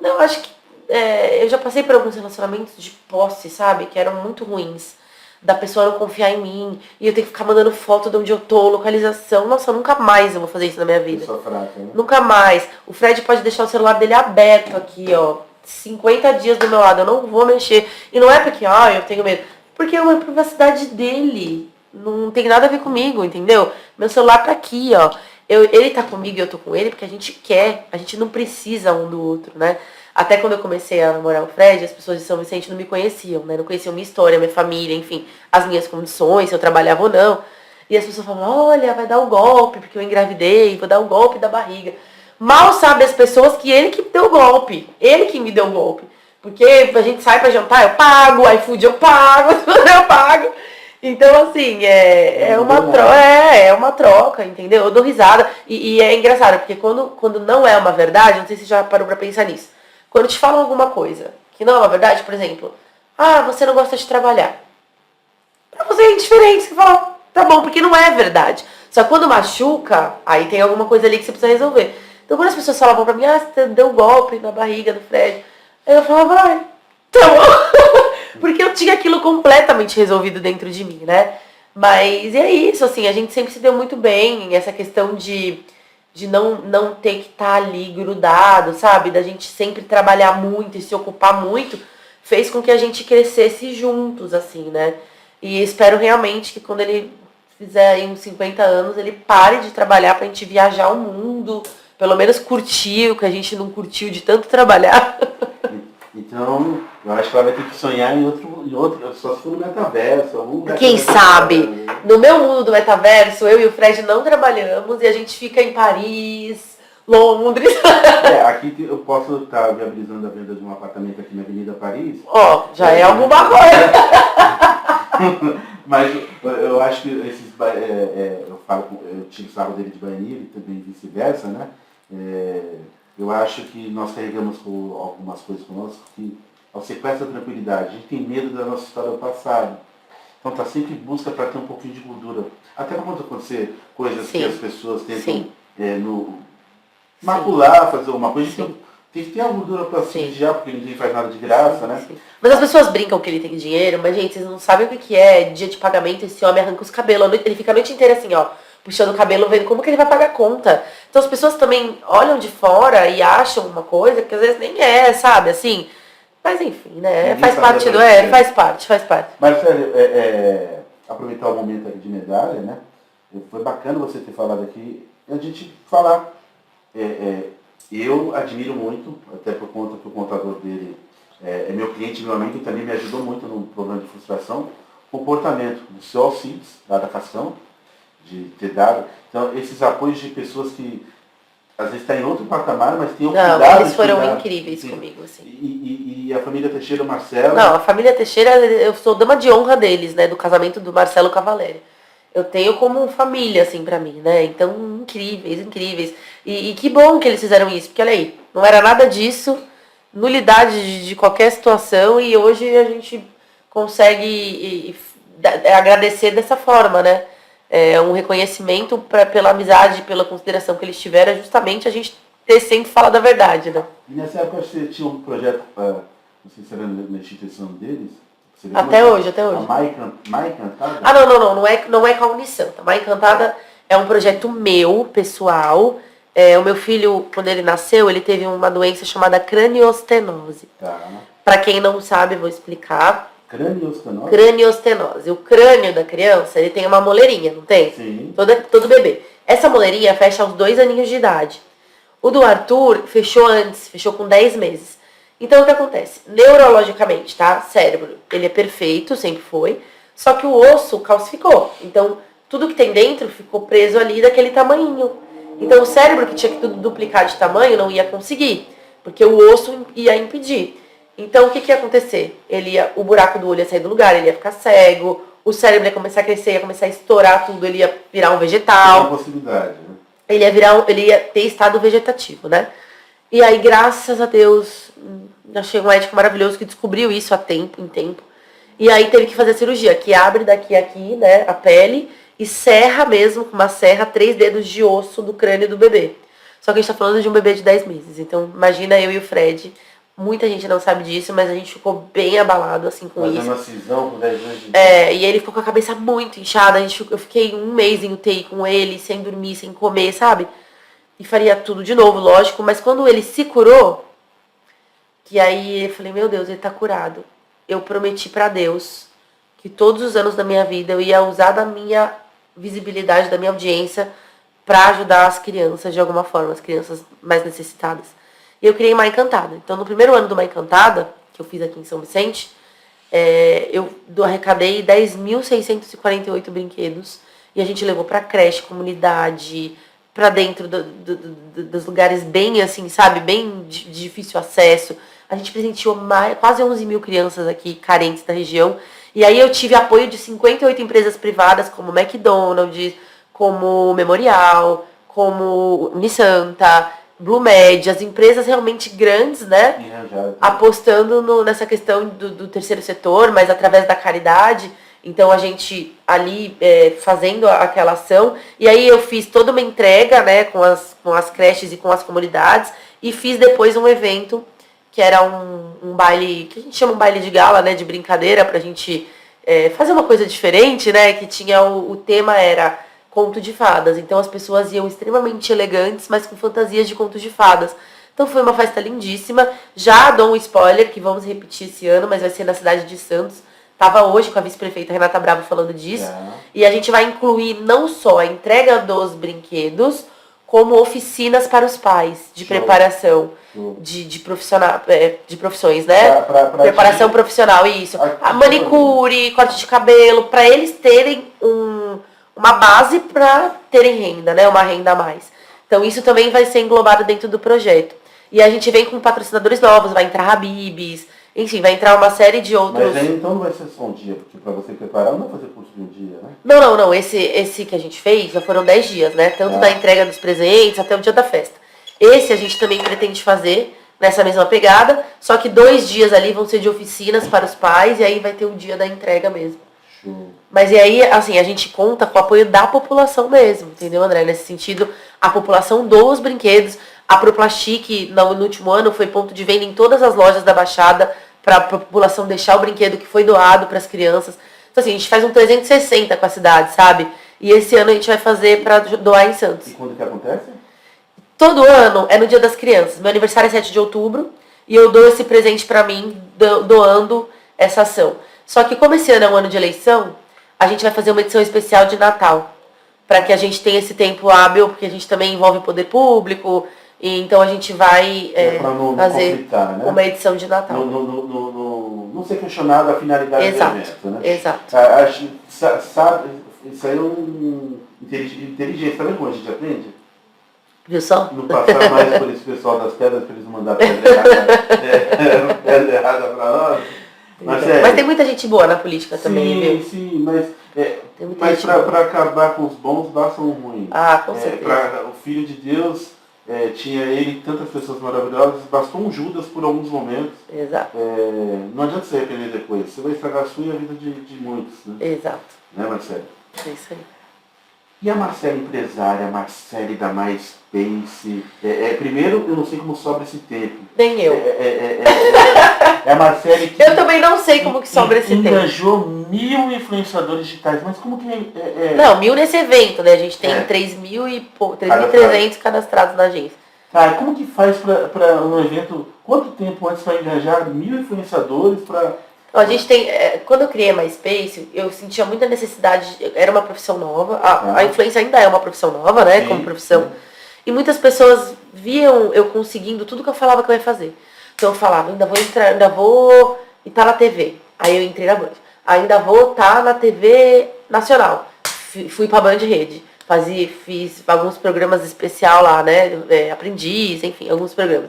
eu acho que eu já passei por alguns relacionamentos de posse, sabe? Que eram muito ruins. Da pessoa não confiar em mim, e eu ter que ficar mandando foto de onde eu tô, localização. Nossa, nunca mais eu vou fazer isso na minha vida. Fraca, né? Nunca mais. O Fred pode deixar o celular dele aberto aqui, ó. 50 dias do meu lado, eu não vou mexer. E não é porque, eu tenho medo. Porque é uma privacidade dele. Não tem nada a ver comigo, entendeu? Meu celular tá aqui, ó. Ele tá comigo e eu tô com ele porque a gente quer. A gente não precisa um do outro, né? Até quando eu comecei a namorar o Fred, as pessoas de São Vicente não me conheciam, né? Não conheciam minha história, minha família, enfim, as minhas condições, se eu trabalhava ou não. E as pessoas falavam, olha, vai dar o golpe, porque eu engravidei, vou dar o golpe da barriga. Mal sabe as pessoas que ele que deu o golpe. Ele que me deu o golpe. Porque a gente sai pra jantar, eu pago, iFood eu pago, eu pago. Então, assim, é uma troca, entendeu? Eu dou risada. E é engraçado, porque quando não é uma verdade, não sei se você já parou pra pensar nisso. Quando te falam alguma coisa que não é uma verdade, por exemplo, você não gosta de trabalhar. Pra você é indiferente, você fala, tá bom, porque não é verdade. Só que quando machuca, aí tem alguma coisa ali que você precisa resolver. Então quando as pessoas falavam pra mim, você deu um golpe na barriga do Fred, aí eu falava, tá bom. Porque eu tinha aquilo completamente resolvido dentro de mim, né? Mas é isso, assim, a gente sempre se deu muito bem, essa questão de não ter que estar ali grudado, sabe? Da gente sempre trabalhar muito e se ocupar muito, fez com que a gente crescesse juntos, assim, né? E espero realmente que quando ele fizer aí uns 50 anos, ele pare de trabalhar pra gente viajar o mundo, pelo menos curtir o que a gente não curtiu de tanto trabalhar. Então, eu acho que ela vai ter que sonhar em outro só se for no metaverso. Quem sabe? No meu mundo do metaverso, eu e o Fred não trabalhamos e a gente fica em Paris, Londres. Aqui eu posso estar viabilizando a venda de um apartamento aqui na Avenida Paris. Já é alguma coisa. Mas eu acho que esses... eu tiro sarro dele de Baianinha e também vice-versa, né? Eu acho que nós carregamos com algumas coisas conosco que, ao sequestro da tranquilidade, a gente tem medo da nossa história do passado. Então está sempre em busca para ter um pouquinho de gordura. Até quando acontecer coisas que as pessoas tentam macular, fazer alguma coisa, tem que ter a gordura para se vigiar, porque ninguém faz nada de graça, né? Mas as pessoas brincam que ele tem dinheiro, mas gente, vocês não sabem o que é dia de pagamento, esse homem arranca os cabelos. Ele fica a noite inteira assim, ó, puxando o cabelo, vendo como que ele vai pagar a conta. Então as pessoas também olham de fora e acham uma coisa que às vezes nem é, sabe? Assim, mas enfim, né? Ninguém Faz sabe parte a do... verdade. faz parte. Marcelo, aproveitar o momento aqui de medalha, né? Foi bacana você ter falado aqui, a gente falar. Eu admiro muito, até por conta que o contador dele é meu cliente, meu amigo, e também me ajudou muito no problema de frustração, o comportamento do seu Alcides, lá da Cação, de ter dado. Então, esses apoios de pessoas que às vezes estão em outro patamar, mas têm o cuidado. Não, eles foram cuidar, incríveis assim, comigo, assim. E a família Teixeira, o Marcelo... Não, a família Teixeira, eu sou dama de honra deles, né? Do casamento do Marcelo Cavaleri. Eu tenho como família, assim, pra mim, né? Então, incríveis, incríveis. E que bom que eles fizeram isso, porque olha aí, não era nada disso, nulidade de qualquer situação, e hoje a gente consegue agradecer dessa forma, né? Um reconhecimento pela amizade, pela consideração que eles tiveram, justamente a gente ter sempre falado a verdade, né? E nessa época você tinha um projeto, não sei se era na instituição deles. Até hoje. A Mai Encantada? Ah, não é com a Unisanta. Mai Encantada é um projeto meu, pessoal. O meu filho, quando ele nasceu, ele teve uma doença chamada craniostenose. Tá. Para quem não sabe, vou explicar. Craniostenose? Craniostenose. O crânio da criança, ele tem uma moleirinha, não tem? Sim. Todo bebê. Essa moleirinha fecha aos 2 aninhos de idade. O do Arthur fechou antes, fechou com 10 meses. Então, o que acontece? Neurologicamente, tá? Cérebro, ele é perfeito, sempre foi. Só que o osso calcificou. Então, tudo que tem dentro ficou preso ali daquele tamanhinho. Então, o cérebro que tinha que tudo duplicar de tamanho não ia conseguir. Porque o osso ia impedir. Então, o que ia acontecer? O buraco do olho ia sair do lugar, ele ia ficar cego. O cérebro ia começar a crescer, ia começar a estourar tudo, ele ia virar um vegetal. É uma possibilidade, né? Ele ia ter estado vegetativo, né? E aí, graças a Deus, achei um médico maravilhoso que descobriu isso em tempo. E aí teve que fazer a cirurgia, que abre daqui a aqui, né, a pele, e serra mesmo, com uma serra, 3 dedos de osso do crânio do bebê. Só que a gente tá falando de um bebê de 10 meses. Então, imagina eu e o Fred. Muita gente não sabe disso, mas a gente ficou bem abalado, assim, com isso. Fazendo uma cisão com 10 anos de e ele ficou com a cabeça muito inchada. Eu fiquei 1 mês em UTI com ele, sem dormir, sem comer, sabe? E faria tudo de novo, lógico. Mas quando ele se curou, que aí eu falei, meu Deus, ele tá curado. Eu prometi pra Deus que todos os anos da minha vida eu ia usar da minha visibilidade, da minha audiência, pra ajudar as crianças de alguma forma, as crianças mais necessitadas. E eu criei Mai Encantada. Então, no primeiro ano do Mai Encantada, que eu fiz aqui em São Vicente, eu arrecadei 10.648 brinquedos. E a gente levou pra creche, comunidade, pra dentro dos lugares bem, assim, sabe, bem de difícil acesso. A gente presenteou quase 11 mil crianças aqui, carentes da região. E aí eu tive apoio de 58 empresas privadas, como McDonald's, como Memorial, como Unisanta, Blumed, as empresas realmente grandes, né? Apostando nessa questão do terceiro setor, mas através da caridade. Então, a gente ali fazendo aquela ação. E aí eu fiz toda uma entrega, né, com as creches e com as comunidades. E fiz depois um evento, que era um baile, que a gente chama um baile de gala, né, de brincadeira, pra gente fazer uma coisa diferente, né? Que tinha o tema era conto de fadas. Então, as pessoas iam extremamente elegantes, mas com fantasias de contos de fadas. Então, foi uma festa lindíssima. Já dou um spoiler, que vamos repetir esse ano, mas vai ser na cidade de Santos. Tava hoje com a vice-prefeita Renata Bravo falando disso. E a gente vai incluir não só a entrega dos brinquedos, como oficinas para os pais de preparação de profissões, né? Preparação profissional, isso. A manicure, corte de cabelo, para eles terem uma base para terem renda, né? Uma renda a mais. Então isso também vai ser englobado dentro do projeto. E a gente vem com patrocinadores novos, vai entrar Habib's, enfim, vai entrar uma série de outros... Mas aí então não vai ser só um dia, porque para você preparar não vai fazer curso de um dia, né? Não. Esse que a gente fez já foram 10 dias, né? Tanto da entrega dos presentes até o dia da festa. Esse a gente também pretende fazer nessa mesma pegada, só que 2 dias ali vão ser de oficinas para os pais e aí vai ter o dia da entrega mesmo. Show. Mas e aí, assim, a gente conta com o apoio da população mesmo, entendeu, André? Nesse sentido, a população dos brinquedos. A Proplastic, no último ano, foi ponto de venda em todas as lojas da Baixada para a população deixar o brinquedo que foi doado para as crianças. Então, assim, a gente faz um 360 com a cidade, sabe? E esse ano a gente vai fazer para doar em Santos. E quando que acontece? Todo ano é no Dia das Crianças. Meu aniversário é 7 de outubro e eu dou esse presente pra mim, doando essa ação. Só que como esse ano é um ano de eleição, a gente vai fazer uma edição especial de Natal. Para que a gente tenha esse tempo hábil, porque a gente também envolve o poder público. E então a gente vai fazer conflitar, né? uma edição de Natal. Não ser questionado a finalidade do evento, né? Exato. Sabe, isso aí é um inteligência, tá vendo como a gente aprende? Viu só? Não passar mais por esse pessoal das pedras para eles não mandar pedra errada para nós. Mas tem muita gente boa na política também, viu? Sim, mas para acabar com os bons, basta um ruim. Ah, com certeza. O Filho de Deus, tinha ele tantas pessoas maravilhosas, bastou um Judas por alguns momentos. Exato. Não adianta você arrepender depois, você vai estragar a sua e a vida de muitos. Né? Exato. Né, Marcele? É isso aí. E a Marcele empresária, a Marcele da MySpace? Primeiro, eu não sei como sobra esse tempo. Nem eu. É a Marcele que... Eu também não sei como que sobra esse tempo. Engajou 1000 influenciadores digitais, mas como que Não, 1000 nesse evento, né? A gente tem 3.300 cadastrados na agência. Tá, como que faz para um evento, quanto tempo antes para engajar 1000 influenciadores para... A gente tem, quando eu criei a MySpace, eu sentia muita necessidade, era uma profissão nova, a influência ainda é uma profissão nova, né, como profissão, e muitas pessoas viam eu conseguindo tudo que eu falava que eu ia fazer. Então eu falava, ainda vou estar na TV, aí eu entrei na Band, ainda vou estar na TV nacional, fui pra Band Rede, fiz alguns programas especial lá, né, Aprendiz, enfim, alguns programas.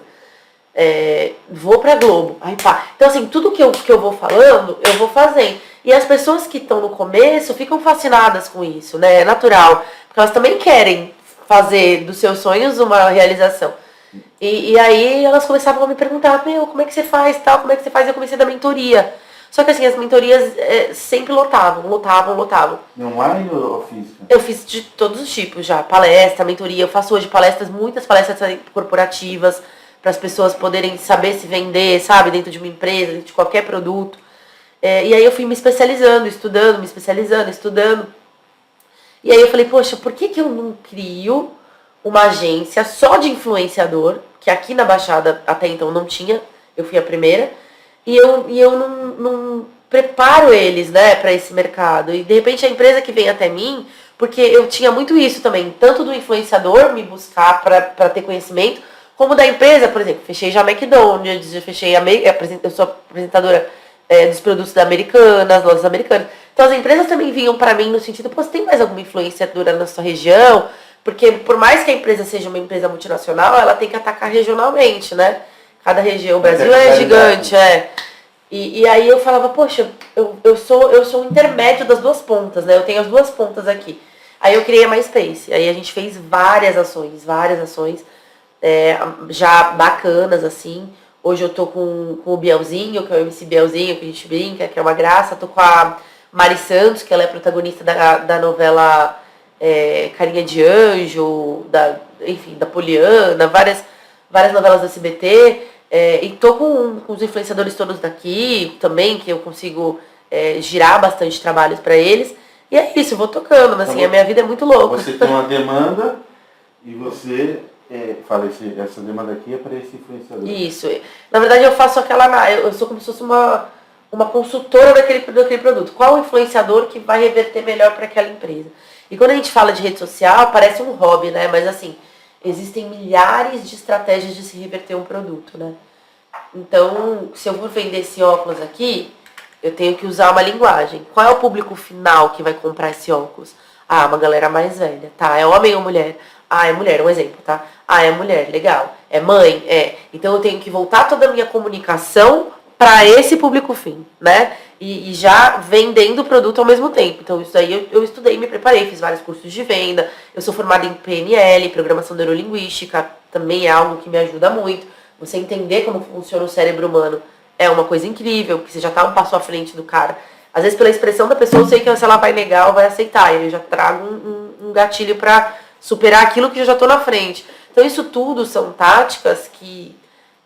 Vou pra Globo. Aí pá. Então assim, tudo que eu vou falando, eu vou fazendo. E as pessoas que estão no começo ficam fascinadas com isso, né? É natural. Porque elas também querem fazer dos seus sonhos uma realização. E aí elas começavam a me perguntar, como é que você faz tal? Como é que você faz? Eu comecei da mentoria. Só que assim, as mentorias sempre lotavam. Online ou física? Eu fiz de todos os tipos já. Palestra, mentoria. Eu faço hoje muitas palestras corporativas, para as pessoas poderem saber se vender, sabe, dentro de uma empresa, dentro de qualquer produto. E aí eu fui me especializando, estudando. E aí eu falei, poxa, por que eu não crio uma agência só de influenciador, que aqui na Baixada até então não tinha, eu fui a primeira, e eu não preparo eles, né, para esse mercado. E de repente a empresa que vem até mim, porque eu tinha muito isso também, tanto do influenciador me buscar para ter conhecimento, como da empresa, por exemplo, fechei já a McDonald's, eu sou apresentadora dos produtos da Americanas, lojas americanas. Então as empresas também vinham para mim no sentido, você tem mais alguma influenciadora na sua região? Porque por mais que a empresa seja uma empresa multinacional, ela tem que atacar regionalmente, né? Cada região, o Brasil é gigante, E aí eu falava, poxa, eu sou o intermédio das duas pontas, né? Eu tenho as duas pontas aqui. Aí eu criei a MySpace, aí a gente fez várias ações, já bacanas, assim. Hoje eu tô com o Bielzinho, que é o MC Bielzinho, que a gente brinca, que é uma graça. Tô com a Mari Santos, que ela é protagonista da novela Carinha de Anjo, da Poliana, várias novelas do SBT. E tô com os influenciadores todos daqui também, que eu consigo girar bastante trabalhos para eles. E é isso, eu vou tocando, mas assim, a minha vida é muito louca. Você tem uma demanda e você... essa demanda aqui é para esse influenciador. Isso. Na verdade, eu faço eu sou como se fosse uma consultora daquele produto. Qual o influenciador que vai reverter melhor para aquela empresa? E quando a gente fala de rede social, parece um hobby, né? Mas assim, existem milhares de estratégias de se reverter um produto, né? Então, se eu for vender esse óculos aqui, eu tenho que usar uma linguagem. Qual é o público final que vai comprar esse óculos? Ah, uma galera mais velha, tá? É homem ou mulher? Ah, é mulher, um exemplo, tá? Ah, é mulher, legal. É mãe? Então eu tenho que voltar toda a minha comunicação para esse público fim, né? E já vendendo o produto ao mesmo tempo. Então isso aí eu estudei, me preparei, fiz vários cursos de venda. Eu sou formada em PNL, Programação Neurolinguística, também é algo que me ajuda muito. Você entender como funciona o cérebro humano é uma coisa incrível, porque você já tá um passo à frente do cara. Às vezes pela expressão da pessoa eu sei que se ela vai negar ou vai aceitar. E eu já trago um gatilho para superar aquilo que eu já estou na frente. Então isso tudo são táticas que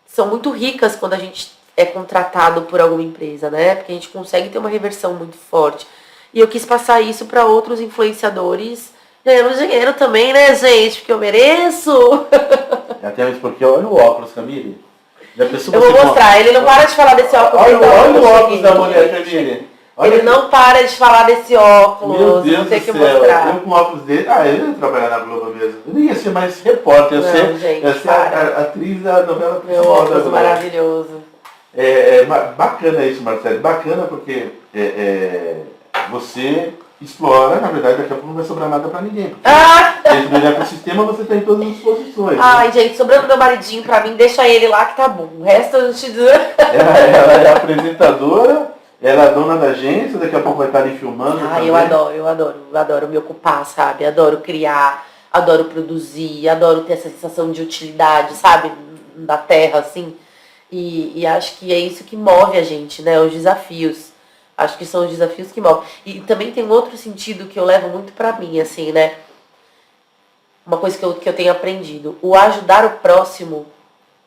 são muito ricas quando a gente é contratado por alguma empresa, né? Porque a gente consegue ter uma reversão muito forte. E eu quis passar isso para outros influenciadores ganhando dinheiro também, né, gente? Porque eu mereço. Até mesmo porque olha o óculos, Camille. Já pensou Eu vou mostrar. Ele não para de falar desse óculos. Olha, então, olha o eu óculos cheguei, da mulher, gente. Camille. Olha Ele aqui. não para de falar desse óculos. Meu Deus Vou ter do que céu. mostrar. Eu com o óculos dele. Ele ia trabalhar na Globo mesmo. Eu nem ia ser mais repórter. Não, gente, ia ser para. a atriz da novela Meu principal da óculos Globo. maravilhoso. Bacana isso, Marcelo. Bacana porque você explora, na verdade, daqui a pouco não vai sobrar nada pra ninguém. Dentro do ecossistema você tem todas as posições. Ai, gente, sobrando meu maridinho pra mim, deixa ele lá que tá bom. O resto a gente... Ela é apresentadora, ela é dona da agência, daqui a pouco vai estar ali filmando. Ai, eu adoro me ocupar, sabe? Adoro criar, adoro produzir, adoro ter essa sensação de utilidade, sabe? Da terra, assim. E acho que é isso que move a gente, né? Os desafios. Acho que são os desafios que movem. E também tem um outro sentido que eu levo muito pra mim, assim, né? Uma coisa que eu tenho aprendido. O ajudar o próximo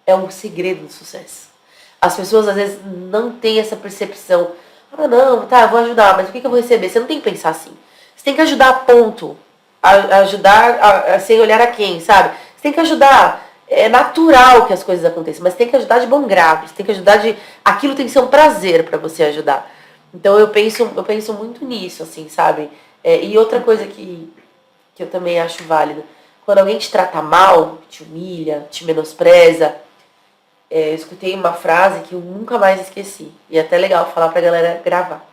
é um segredo do sucesso. As pessoas, às vezes, não têm essa percepção. Ah, não, tá, eu vou ajudar, mas o que eu vou receber? Você não tem que pensar assim. Você tem que ajudar a ponto. Ajudar sem olhar a quem, sabe? Você tem que ajudar. É natural que as coisas aconteçam, mas tem que ajudar de bom grado. Você tem que ajudar de... Aquilo tem que ser um prazer pra você ajudar. Então eu penso muito nisso, assim, sabe? E outra coisa que eu também acho válida. Quando alguém te trata mal, te humilha, te menospreza, eu escutei uma frase que eu nunca mais esqueci. E é até legal falar pra galera gravar.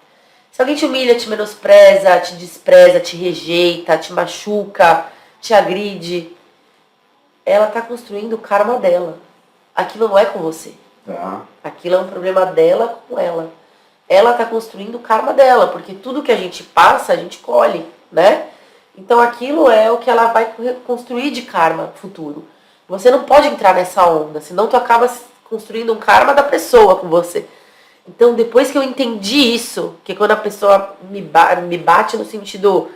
Se alguém te humilha, te menospreza, te despreza, te rejeita, te machuca, te agride, ela tá construindo o karma dela. Aquilo não é com você. Tá. Aquilo é um problema dela com ela. Ela tá construindo o karma dela, porque tudo que a gente passa, a gente colhe, né? Então aquilo é o que ela vai construir de karma futuro. Você não pode entrar nessa onda, senão tu acaba construindo um karma da pessoa com você. Então depois que eu entendi isso, que quando a pessoa me bate no sentido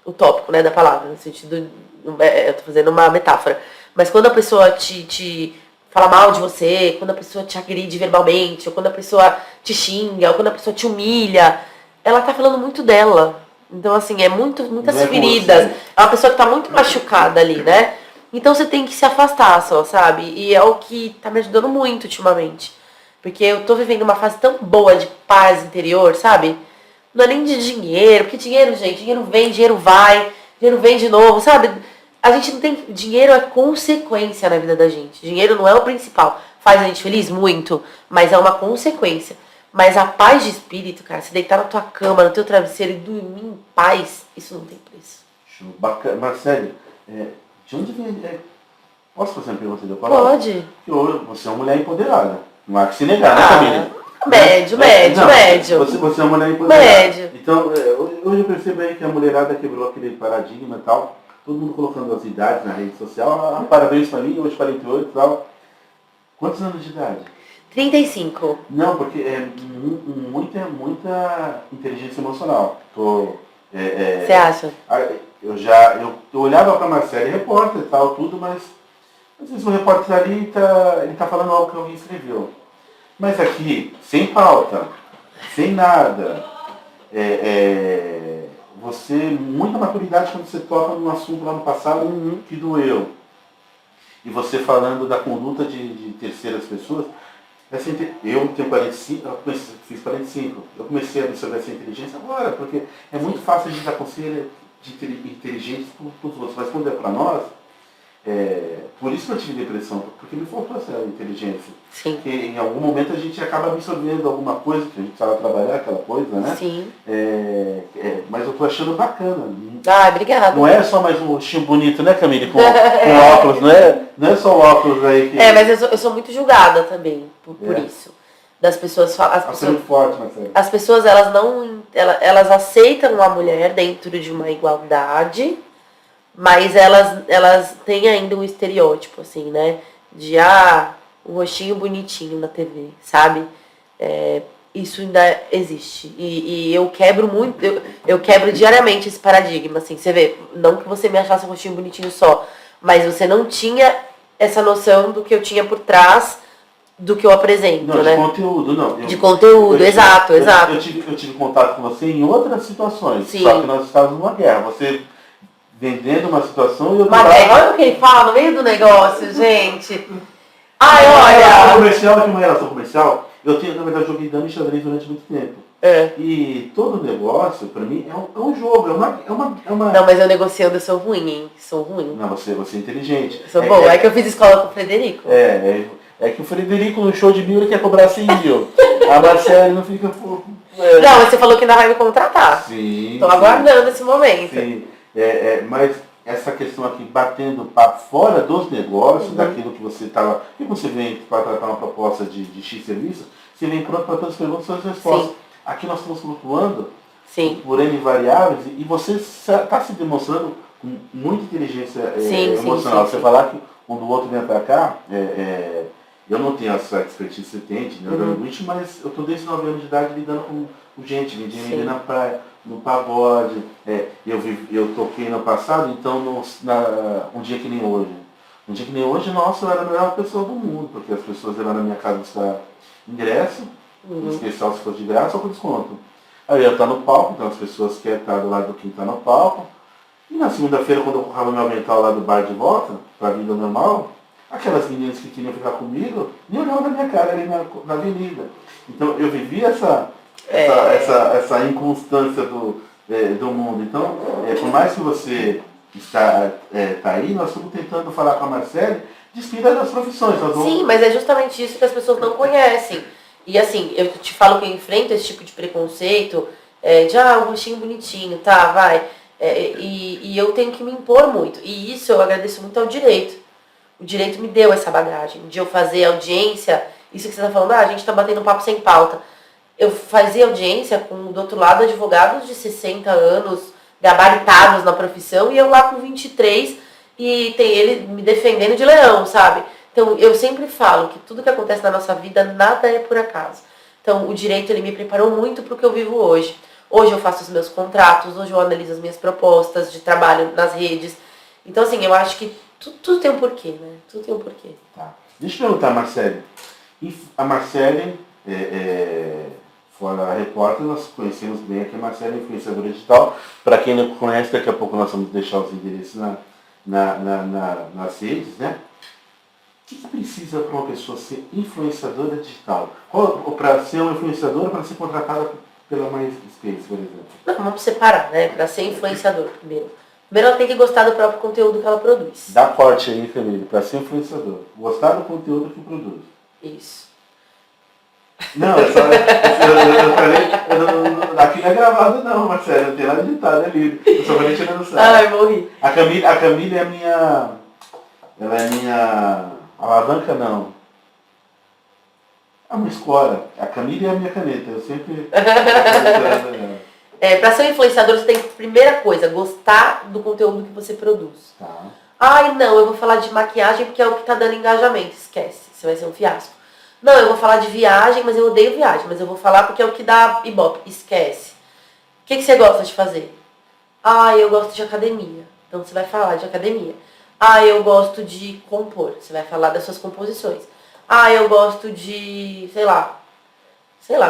utópico, né, da palavra, no sentido, eu tô fazendo uma metáfora, mas quando a pessoa te fala mal de você, quando a pessoa te agride verbalmente, ou quando a pessoa te xinga, ou quando a pessoa te humilha, ela tá falando muito dela. Então, assim, muitas feridas. É uma pessoa que tá muito machucada ali, né? Então você tem que se afastar só, sabe? E é o que tá me ajudando muito ultimamente. Porque eu tô vivendo uma fase tão boa de paz interior, sabe? Não é nem de dinheiro, porque dinheiro, gente, dinheiro vem, dinheiro vai, dinheiro vem de novo, sabe? A gente não tem... Dinheiro é consequência na vida da gente. Dinheiro não é o principal. Faz a gente feliz? Muito. Mas é uma consequência. Mas a paz de espírito, cara, se deitar na tua cama, no teu travesseiro e dormir em paz, isso não tem preço. Show. Bacana. Marcelo, de onde vem... Posso fazer uma pergunta? Pode. Porque você é uma mulher empoderada. Não há que se negar, né, Camille? Médio. Você é uma mulher empoderada. Médio. Então, hoje eu percebo aí que a mulherada quebrou aquele paradigma e tal. Todo mundo colocando as idades na rede social. Parabéns pra mim, hoje 48 e tal. Quantos anos de idade? 35. Não, porque é muita inteligência emocional. Você acha? Eu olhava pra Marcela, repórter e tal, tudo, mas às vezes o repórter ali ele tá falando algo que alguém escreveu. Mas aqui, sem pauta, sem nada, muita maturidade quando você toca num assunto lá no passado que doeu. E você falando da conduta de terceiras pessoas, assim, eu tenho 45, fiz 45, eu comecei a absorver essa inteligência agora, porque é muito fácil a gente dar conselho de inteligentes para os outros, mas quando é para nós, por isso que eu tive depressão, porque me faltou essa inteligência. Sim. Porque em algum momento a gente acaba absorvendo alguma coisa, que a gente precisava trabalhar aquela coisa, né? Sim. Mas eu tô achando bacana. Ah, obrigada. Não é só mais um rostinho bonito, né, Camille? Com óculos, não é só o óculos aí que... mas eu sou muito julgada também por isso. Das pessoas muito forte, Marcelo. As pessoas, elas não... Elas aceitam a mulher dentro de uma igualdade, mas elas têm ainda um estereótipo, assim, né? De, um rostinho bonitinho na TV, sabe? Isso ainda existe. E eu quebro muito, eu quebro diariamente esse paradigma, assim. Você vê, não que você me achasse um rostinho bonitinho só, mas você não tinha essa noção do que eu tinha por trás do que eu apresento, não, né? De conteúdo, não. De conteúdo, exato. Eu tive contato com você em outras situações, Sim. só que nós estávamos numa guerra. Você vendendo uma situação e eu do Mas lado... olha o que ele fala no meio do negócio, gente. Ai, Uma relação olha. comercial, aqui uma relação comercial, eu tenho, na verdade, joguei dama e xadrez durante muito tempo. É. E todo negócio, pra mim, é um jogo, é uma... Não, mas eu negociando, eu sou ruim, hein? Sou ruim. Não, você é inteligente. Eu sou boa. É que eu fiz escola com o Frederico. É que o Frederico no show de 1.000 ele quer cobrar 100 mil. A Marcela não fica... Não, mas você falou que ainda vai me contratar. Sim. Tô aguardando esse momento. Sim. Mas essa questão aqui, batendo papo fora dos negócios, daquilo que você estava... E você vem para tratar uma proposta de X serviço, você vem pronto para todas as perguntas e todas as respostas. Sim. Aqui nós estamos flutuando Sim. por N variáveis e você está se demonstrando com muita inteligência emocional. Sim. Você falar que quando o outro vem para cá, eu não tenho essa expertise que você tem de neurolinguística, mas eu estou desde 9 anos de idade lidando com gente, vendi na praia, no pagode. Eu toquei no passado, então um dia que nem hoje. Um dia que nem hoje, nossa, eu era a melhor pessoa do mundo, porque as pessoas iam lá na minha casa buscar ingresso, em especial se fosse de graça ou com desconto. Aí eu ia estar no palco, então as pessoas querem estar do lado do quem está no palco. E na segunda-feira, quando eu colocava meu avental lá do bar de volta, para a vida normal, aquelas meninas que queriam ficar comigo, nem olhavam na minha cara ali na avenida. Então eu vivi essa inconstância do mundo. Então, por mais que você está aí, nós estamos tentando falar com a Marcele de espírito das profissões. Sim, mas é justamente isso que as pessoas não conhecem. E assim, eu te falo que eu enfrento esse tipo de preconceito, um rostinho bonitinho, tá, vai. E eu tenho que me impor muito. E isso eu agradeço muito ao direito. O direito me deu essa bagagem de eu fazer audiência, isso que você está falando, a gente está batendo um papo sem pauta. Eu fazia audiência com, do outro lado, advogados de 60 anos, gabaritados na profissão, e eu lá com 23, e tem ele me defendendo de leão, sabe? Então, eu sempre falo que tudo que acontece na nossa vida, nada é por acaso. Então, o direito, ele me preparou muito para o que eu vivo hoje. Hoje eu faço os meus contratos, hoje eu analiso as minhas propostas de trabalho nas redes. Então, assim, eu acho que tudo tem um porquê, né? Tudo tem um porquê. Tá. Deixa eu perguntar, Marcele. A Marcele, fora a repórter, nós conhecemos bem aqui a Marcele, influenciadora digital. Para quem não conhece, daqui a pouco nós vamos deixar os endereços nas redes, né? O que precisa para uma pessoa ser influenciadora digital? Ou para ser uma influenciadora, para ser contratada pela MySpace, por exemplo? Não, vamos separar, né? Para ser influenciador, primeiro. Primeiro ela tem que gostar do próprio conteúdo que ela produz. Dá corte aí, Felipe, para ser influenciador. Gostar do conteúdo que produz. Isso. Não, eu falei, aqui não é gravado não, Marcelo, não tem nada editado, é livre. Eu só falei tirando sarro. Ai, morri. A Camila é a minha... Ela é minha... Alavanca não. É uma escola. A Camila é a minha caneta, eu sempre... Para ser um influenciador, você tem que, primeira coisa, gostar do conteúdo que você produz. Tá. Ai, não, eu vou falar de maquiagem porque é o que tá dando engajamento. Esquece, você vai ser um fiasco. Não, eu vou falar de viagem, mas eu odeio viagem. Mas eu vou falar porque é o que dá ibope. Esquece. O que você gosta de fazer? Ah, eu gosto de academia. Então você vai falar de academia. Ah, eu gosto de compor. Você vai falar das suas composições. Ah, eu gosto de, sei lá,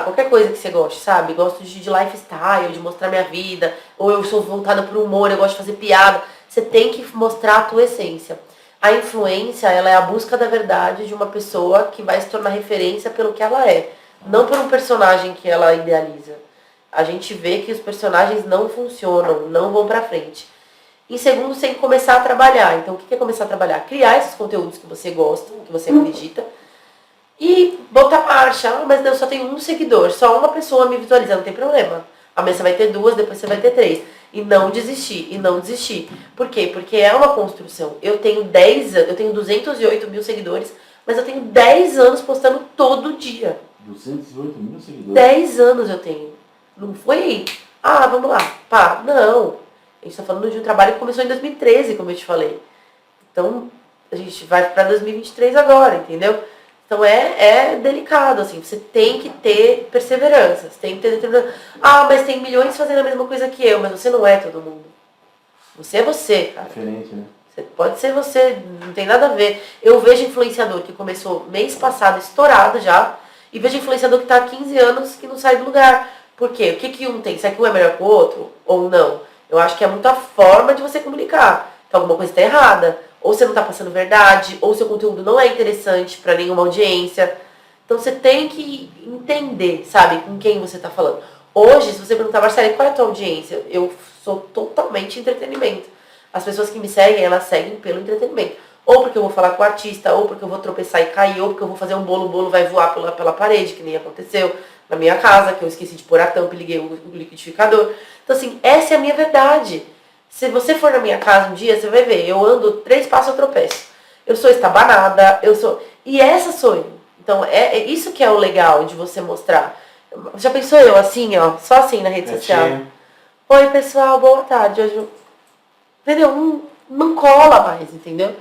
qualquer coisa que você goste, sabe? Gosto de lifestyle, de mostrar minha vida. Ou eu sou voltada pro humor, eu gosto de fazer piada. Você tem que mostrar a tua essência. A influência, ela é a busca da verdade de uma pessoa que vai se tornar referência pelo que ela é. Não por um personagem que ela idealiza. A gente vê que os personagens não funcionam, não vão pra frente. Em segundo, você tem que começar a trabalhar. Então, o que é começar a trabalhar? Criar esses conteúdos que você gosta, que você acredita. E botar marcha. Ah, mas eu só tenho um seguidor, só uma pessoa me visualiza, não tem problema. Amanhã você vai ter 2, depois você vai ter 3. E não desistir, e não desistir. Por quê? Porque é uma construção. Eu tenho 208 mil seguidores, mas eu tenho 10 anos postando todo dia. 208 mil seguidores? 10 anos eu tenho. Não foi, vamos lá, pá, não. A gente tá falando de um trabalho que começou em 2013, como eu te falei. Então, a gente vai para 2023 agora, entendeu? Então é delicado, assim, você tem que ter perseverança, você tem que ter determinação. Mas tem milhões fazendo a mesma coisa que eu, mas você não é todo mundo. Você é você, cara. Diferente, né? Você pode ser você, não tem nada a ver. Eu vejo influenciador que começou mês passado, estourado já, e vejo influenciador que está há 15 anos que não sai do lugar. Por quê? O que um tem? Será que um é melhor que o outro? Ou não? Eu acho que é muito a forma de você comunicar. Então alguma coisa está errada. Ou você não está passando verdade, ou seu conteúdo não é interessante para nenhuma audiência. Então você tem que entender, sabe, com quem você está falando. Hoje, se você perguntar, Marcela, qual é a tua audiência? Eu sou totalmente entretenimento. As pessoas que me seguem, elas seguem pelo entretenimento. Ou porque eu vou falar com o artista, ou porque eu vou tropeçar e cair, ou porque eu vou fazer um bolo, o bolo vai voar pela parede, que nem aconteceu na minha casa, que eu esqueci de pôr a tampa e liguei o liquidificador. Então, assim, essa é a minha verdade. Se você for na minha casa um dia, você vai ver, eu ando 3 passos, eu tropeço. Eu sou estabanada, e essa sou eu. Então, é isso que é o legal de você mostrar. Já pensou eu assim, ó, só assim na rede social? Oi, pessoal, boa tarde. Hoje entendeu? Não cola mais, entendeu?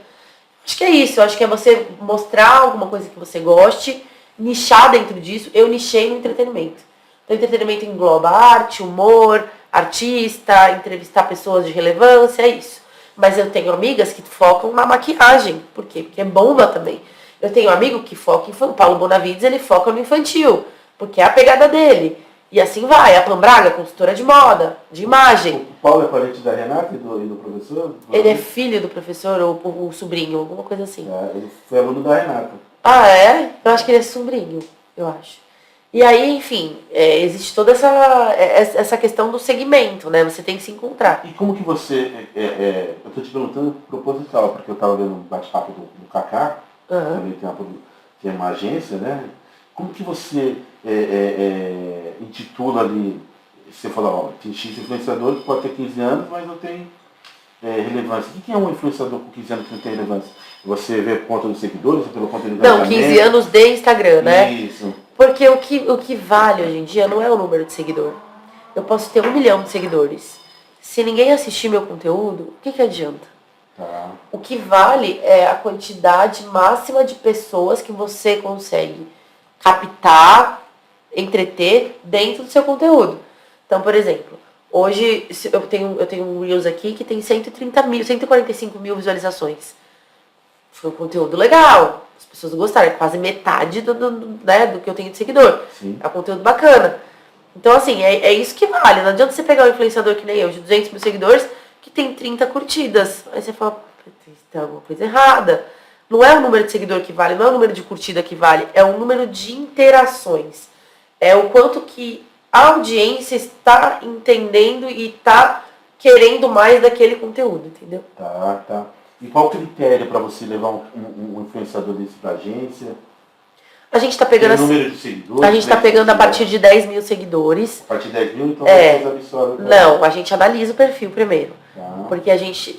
Acho que é isso. Acho que é você mostrar alguma coisa que você goste, nichar dentro disso. Eu nichei no entretenimento. Então, entretenimento engloba arte, humor, artista, entrevistar pessoas de relevância, é isso. Mas eu tenho amigas que focam na maquiagem. Por quê? Porque é bomba também. Eu tenho um amigo que foca em... O Paulo Bonavides, ele foca no infantil. Porque é a pegada dele. E assim vai. A Pan Braga, consultora de moda, de imagem. O Paulo é parente da Renata e do professor? Ele é filho do professor ou o sobrinho, alguma coisa assim. Ele foi aluno da Renata. Ah, é? Eu acho que ele é sobrinho, eu acho. E aí, enfim, existe toda essa questão do segmento, né? Você tem que se encontrar. E como que você... eu estou te perguntando proposital, porque eu estava vendo um bate-papo do Kaká, também tem uma agência, né? Como que você intitula ali, você falou, ó, tem X influenciador que pode ter 15 anos, mas não tem relevância. O que é um influenciador com 15 anos que não tem relevância? Você vê por conta dos seguidores, pelo conta do Não, 15 anos de Instagram, né? Isso. Porque o que vale hoje em dia não é o número de seguidor. Eu posso ter 1 milhão de seguidores. Se ninguém assistir meu conteúdo, o que adianta? Tá. O que vale é a quantidade máxima de pessoas que você consegue captar, entreter dentro do seu conteúdo. Então, por exemplo, hoje eu tenho um Reels aqui que tem 145 mil visualizações. Foi um conteúdo legal. As pessoas gostaram. É quase metade do que eu tenho de seguidor. Sim. É um conteúdo bacana. Então, assim, é isso que vale. Não adianta você pegar um influenciador que nem eu, de 200 mil seguidores, que tem 30 curtidas. Aí você fala, tem alguma coisa errada. Não é o número de seguidor que vale, não é o número de curtida que vale, é o número de interações. É o quanto que a audiência está entendendo e está querendo mais daquele conteúdo, entendeu? Tá. E qual o critério para você levar um influenciador desse para a agência? A gente está pegando, número de seguidores, a gente está pegando a partir de 10 mil seguidores. A partir de 10 mil, então vocês absorvem? Não, a gente analisa o perfil primeiro. Tá. Porque a gente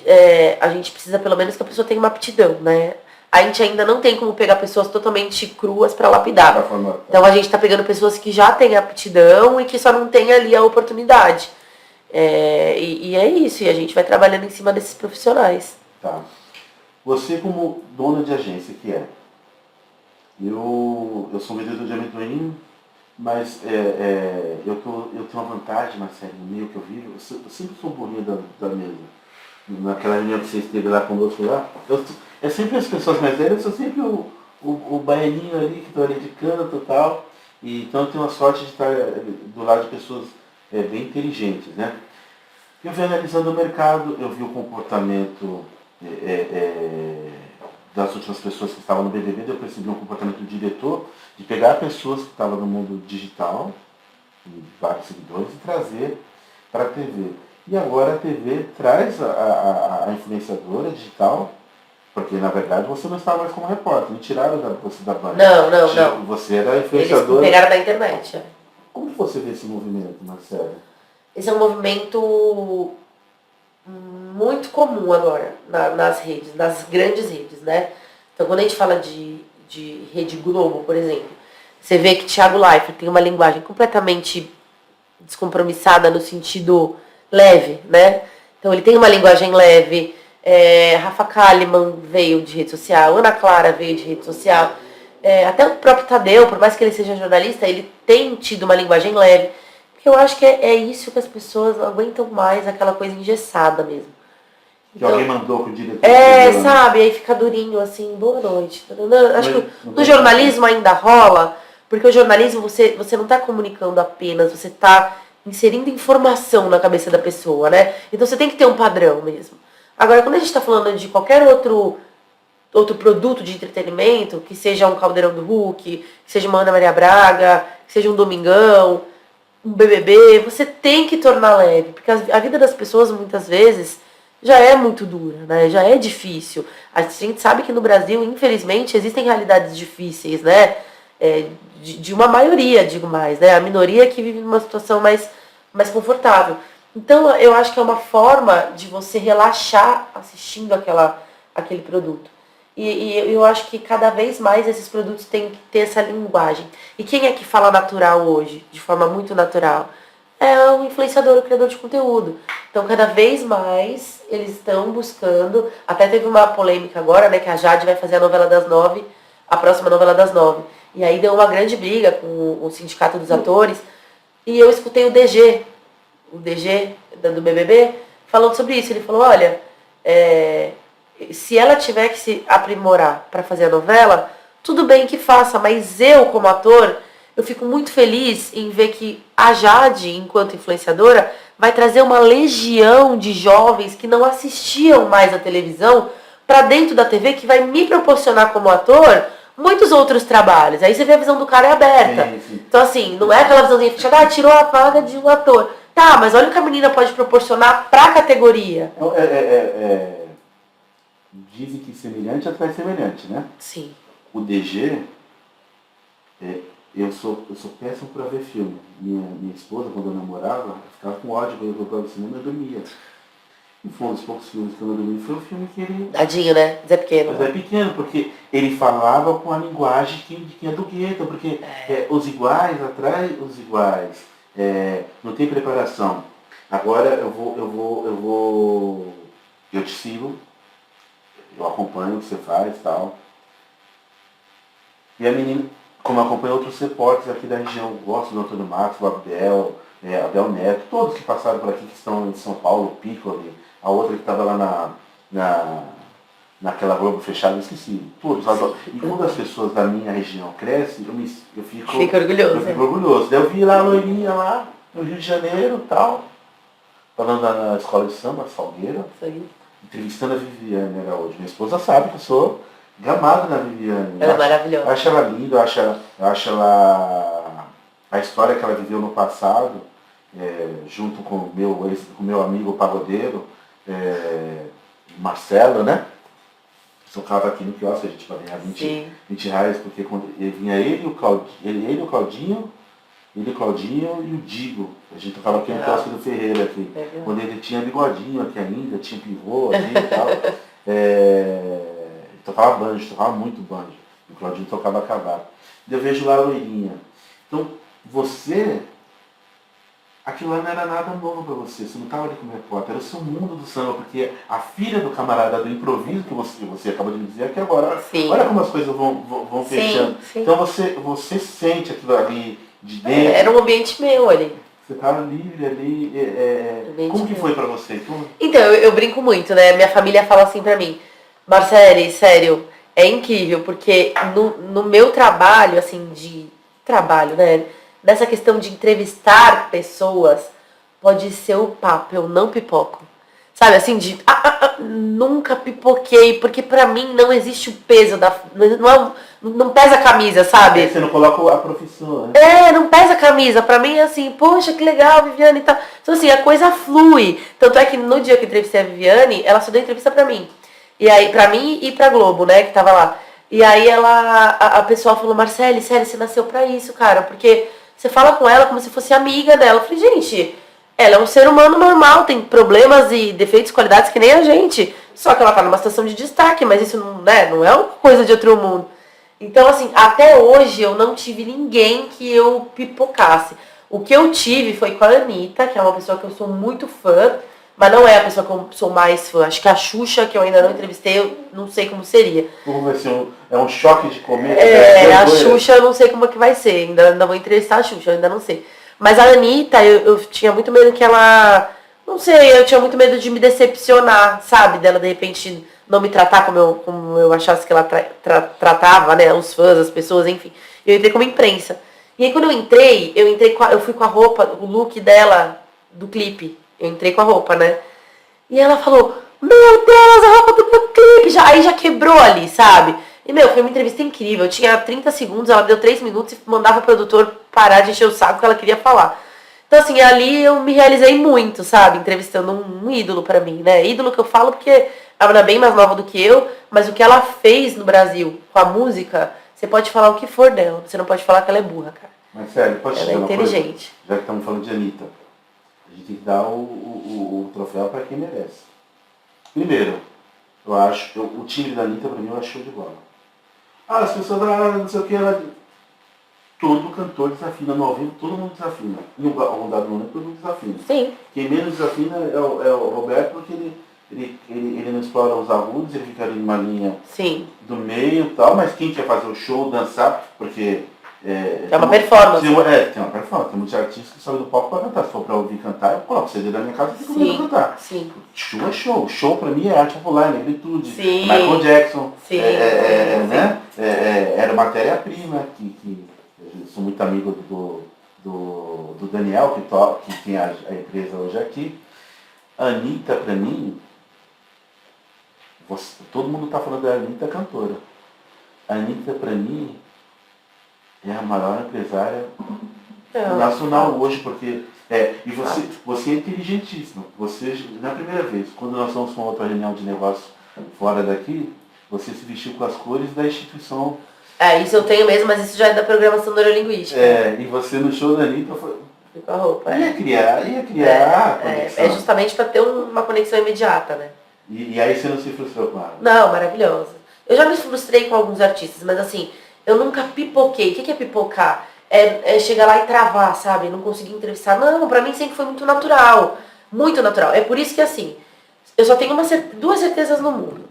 precisa pelo menos que a pessoa tenha uma aptidão, né? A gente ainda não tem como pegar pessoas totalmente cruas para lapidar. Então a gente está pegando pessoas que já têm aptidão e que só não tem ali a oportunidade. E é isso, e a gente vai trabalhando em cima desses profissionais. Tá. Você como dona de agência que é, eu sou um vendedor de amendoim, mas eu tenho uma vantagem, Marcelo, no meio que eu vivo, eu sempre sou burrinho da mesa. Naquela reunião que você esteve lá conosco lá, é sempre as pessoas mais velhas, eu sou sempre o baianinho ali que estou ali de canto e tal. E, então eu tenho a sorte de estar do lado de pessoas bem inteligentes, né? Eu vi analisando o mercado, eu vi o comportamento das últimas pessoas que estavam no BBB, eu percebi um comportamento do diretor de pegar pessoas que estavam no mundo digital, vários seguidores, e trazer para a TV. E agora a TV traz a influenciadora digital, porque na verdade você não estava mais como repórter, não tiraram você da Band. Não. Você era influenciadora. Eles pegaram da internet. Como que você vê esse movimento, Marcelo? Esse é um movimento muito comum agora nas redes, nas grandes redes, né? Então quando a gente fala de Rede Globo, por exemplo, você vê que Thiago Leifert tem uma linguagem completamente descompromissada no sentido leve, né? Então ele tem uma linguagem leve. Rafa Kalimann veio de rede social, Ana Clara veio de rede social, até o próprio Tadeu, por mais que ele seja jornalista, ele tem tido uma linguagem leve. Porque eu acho que é isso que as pessoas não aguentam mais, aquela coisa engessada mesmo. Que alguém mandou pro diretor. Sabe, aí fica durinho assim, boa noite. Acho que no jornalismo ainda rola, porque o jornalismo você não está comunicando apenas, você está inserindo informação na cabeça da pessoa, né? Então você tem que ter um padrão mesmo. Agora, quando a gente está falando de qualquer outro produto de entretenimento, que seja um Caldeirão do Hulk, que seja uma Ana Maria Braga, que seja um Domingão, um BBB, você tem que tornar leve, porque a vida das pessoas muitas vezes já é muito dura, né? Já é difícil. A gente sabe que no Brasil, infelizmente, existem realidades difíceis, né? De uma maioria, digo mais, né? A minoria que vive numa situação mais confortável. Então, eu acho que é uma forma de você relaxar assistindo aquele produto. E eu acho que cada vez mais esses produtos têm que ter essa linguagem. E quem é que fala natural hoje, de forma muito natural? É o influenciador, o criador de conteúdo. Então, cada vez mais eles estão buscando. Até teve uma polêmica agora, né? Que a Jade vai fazer a novela das 9, a próxima novela das 9. E aí deu uma grande briga com o Sindicato dos Atores. E eu escutei o DG do BBB, falando sobre isso. Ele falou, olha, se ela tiver que se aprimorar para fazer a novela, tudo bem que faça, mas eu, como ator, eu fico muito feliz em ver que a Jade, enquanto influenciadora, vai trazer uma legião de jovens que não assistiam mais a televisão para dentro da TV, que vai me proporcionar como ator muitos outros trabalhos. Aí você vê a visão do cara é aberta. Sim. Então assim, não é aquela visãozinha fechada, tirou a vaga de um ator. Tá, mas olha o que a menina pode proporcionar pra categoria. Dizem que semelhante atrai semelhante, né? Sim. O DG, eu sou péssimo para ver filme. Minha esposa, quando eu namorava, ficava com ódio quando eu ia pro cinema e eu dormia. E foi um dos poucos filmes que eu não dormi, foi o filme que ele... Tadinho, né? Zé Pequeno. Zé Pequeno, porque ele falava com a linguagem de quem é do gueto, porque os iguais atraem os iguais. Não tem preparação. Agora eu te sigo, eu acompanho o que você faz e tal. E a menina, como eu acompanho outros repórteres aqui da região, gosto do Antônio Marcos, do Abel Neto, todos que passaram por aqui, que estão em São Paulo, Piccoli, a outra que estava lá naquela Globo fechada, eu esqueci. Todos. E quando as pessoas da minha região crescem, eu fico orgulhoso. Eu fico orgulhoso. Daí eu vi lá a loirinha lá, no Rio de Janeiro e tal, falando na escola de samba, Salgueiro, entrevistando a Viviane Araújo. Minha esposa sabe que eu sou gamado na Viviane. Ela é maravilhosa. Eu acho ela linda, eu acho ela... A história que ela viveu no passado, junto com o meu amigo pagodeiro, Marcelo, né? Tocava aqui no quiosque, a gente vai ganhar 20 reais, porque quando vinha ele e o Claudinho e o Digo. A gente tocava aqui no quiosque do Ferreira aqui. Quando ele tinha bigodinho aqui ainda, tinha pivô aqui e tal. Tocava banjo, tocava muito banjo. O Claudinho tocava cavaco. Eu vejo lá a loirinha. Então, aquilo lá não era nada novo para você não estava ali como repórter, era o seu mundo do samba, porque a filha do camarada do improviso, que você acabou de me dizer aqui agora, olha como as coisas vão fechando. Sim. Então você sente aquilo ali de dentro. Era um ambiente meu ali. Você estava livre ali. Como que foi para você? Então, eu brinco muito, né? Minha família fala assim para mim, Marcele, sério, é incrível, porque no meu trabalho, assim, né? Nessa questão de entrevistar pessoas, pode ser o papo, eu não pipoco. Sabe, assim, nunca pipoquei, porque pra mim não existe o peso não pesa a camisa, sabe? Você não coloca a profissão, né? Não pesa a camisa. Pra mim é assim, poxa, que legal, Viviane e tal. Então assim, a coisa flui. Tanto é que no dia que eu entrevistei a Viviane, ela só deu entrevista pra mim. E aí, pra mim e pra Globo, né, que tava lá. E aí a pessoa falou, Marcele, sério, você nasceu pra isso, cara, porque você fala com ela como se fosse amiga dela. Eu falei, gente, ela é um ser humano normal, tem problemas e defeitos, qualidades que nem a gente. Só que ela tá numa situação de destaque, mas isso não é uma coisa de outro mundo. Então, assim, até hoje eu não tive ninguém que eu pipocasse. O que eu tive foi com a Anitta, que é uma pessoa que eu sou muito fã, mas não é a pessoa que eu sou mais fã. Acho que a Xuxa, que eu ainda não entrevistei, eu não sei como seria. Como vai ser? É um choque de comer? A Xuxa eu não sei como é que vai ser. Ainda vou entrevistar a Xuxa, eu ainda não sei. Mas a Anitta, eu tinha muito medo que ela... Não sei, eu tinha muito medo de me decepcionar, sabe? Dela, de repente, não me tratar como eu achasse que ela tratava, né? Os fãs, as pessoas, enfim. Eu entrei como imprensa. E aí quando eu fui com a roupa, o look dela, do clipe. Eu entrei com a roupa, né? E ela falou, meu Deus, a roupa do meu clipe! Aí já quebrou ali, sabe? E, foi uma entrevista incrível. Eu tinha 30 segundos, ela deu 3 minutos e mandava o produtor parar de encher o saco que ela queria falar. Então, assim, ali eu me realizei muito, sabe? Entrevistando um ídolo pra mim, né? Ídolo que eu falo porque ela é bem mais nova do que eu, mas o que ela fez no Brasil com a música, você pode falar o que for dela. Você não pode falar que ela é burra, cara. Mas sério, pode Ela dizer é uma coisa? inteligente. Já que estamos falando de Anitta, a gente tem que dar o troféu para quem merece. Primeiro, eu acho, o timbre da Anitta pra mim eu acho show de bola. As pessoas, não sei o que, todo cantor desafina no ao vivo, todo mundo desafina. E um dado momento todo mundo desafina. Sim. Quem menos desafina é o Roberto, porque ele não explora os agudos, ele fica ali numa linha Sim. do meio e tal, mas quem quer fazer o show, dançar, porque... É uma performance. Tem uma performance. Tem muitos artistas que sobem do palco para cantar. Se for para ouvir cantar, eu coloco o CD da minha casa e fico ouvindo cantar. Sim. Show é show. Show para mim é arte popular, negritude. Sim. Michael Jackson. Sim. Né? Era matéria-prima, que eu sou muito amigo do Daniel, que tem a empresa hoje aqui. A Anitta, para mim, todo mundo está falando da Anitta cantora. A Anitta, para mim, é a maior empresária nacional hoje, porque... e você é inteligentíssimo. Você, na primeira vez, quando nós fomos para uma outra reunião de negócio fora daqui, você se vestiu com as cores da instituição. Isso eu tenho mesmo, mas isso já é da programação neurolinguística. E você no show da Anitta foi... Com a roupa. Ia criar a conexão. É justamente para ter uma conexão imediata, né? E aí você não se frustrou com ela? Não, maravilhosa. Eu já me frustrei com alguns artistas, mas assim, eu nunca pipoquei. O que é pipocar? É chegar lá e travar, sabe? Não conseguir entrevistar. Não, pra mim sempre foi muito natural. Muito natural. É por isso que assim, eu só tenho duas certezas no mundo.